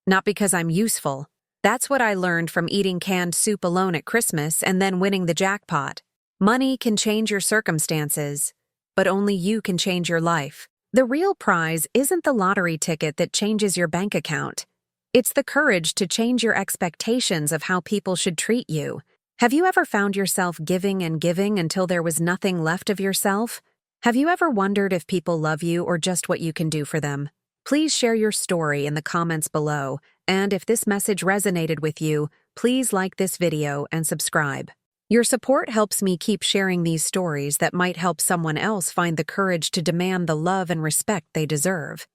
not because I'm useful. That's what I learned from eating canned soup alone at Christmas and then winning the jackpot. Money can change your circumstances, but only you can change your life. The real prize isn't the lottery ticket that changes your bank account. It's the courage to change your expectations of how people should treat you. Have you ever found yourself giving and giving until there was nothing left of yourself? Have you ever wondered if people love you or just what you can do for them? Please share your story in the comments below, and if this message resonated with you, please like this video and subscribe. Your support helps me keep sharing these stories that might help someone else find the courage to demand the love and respect they deserve.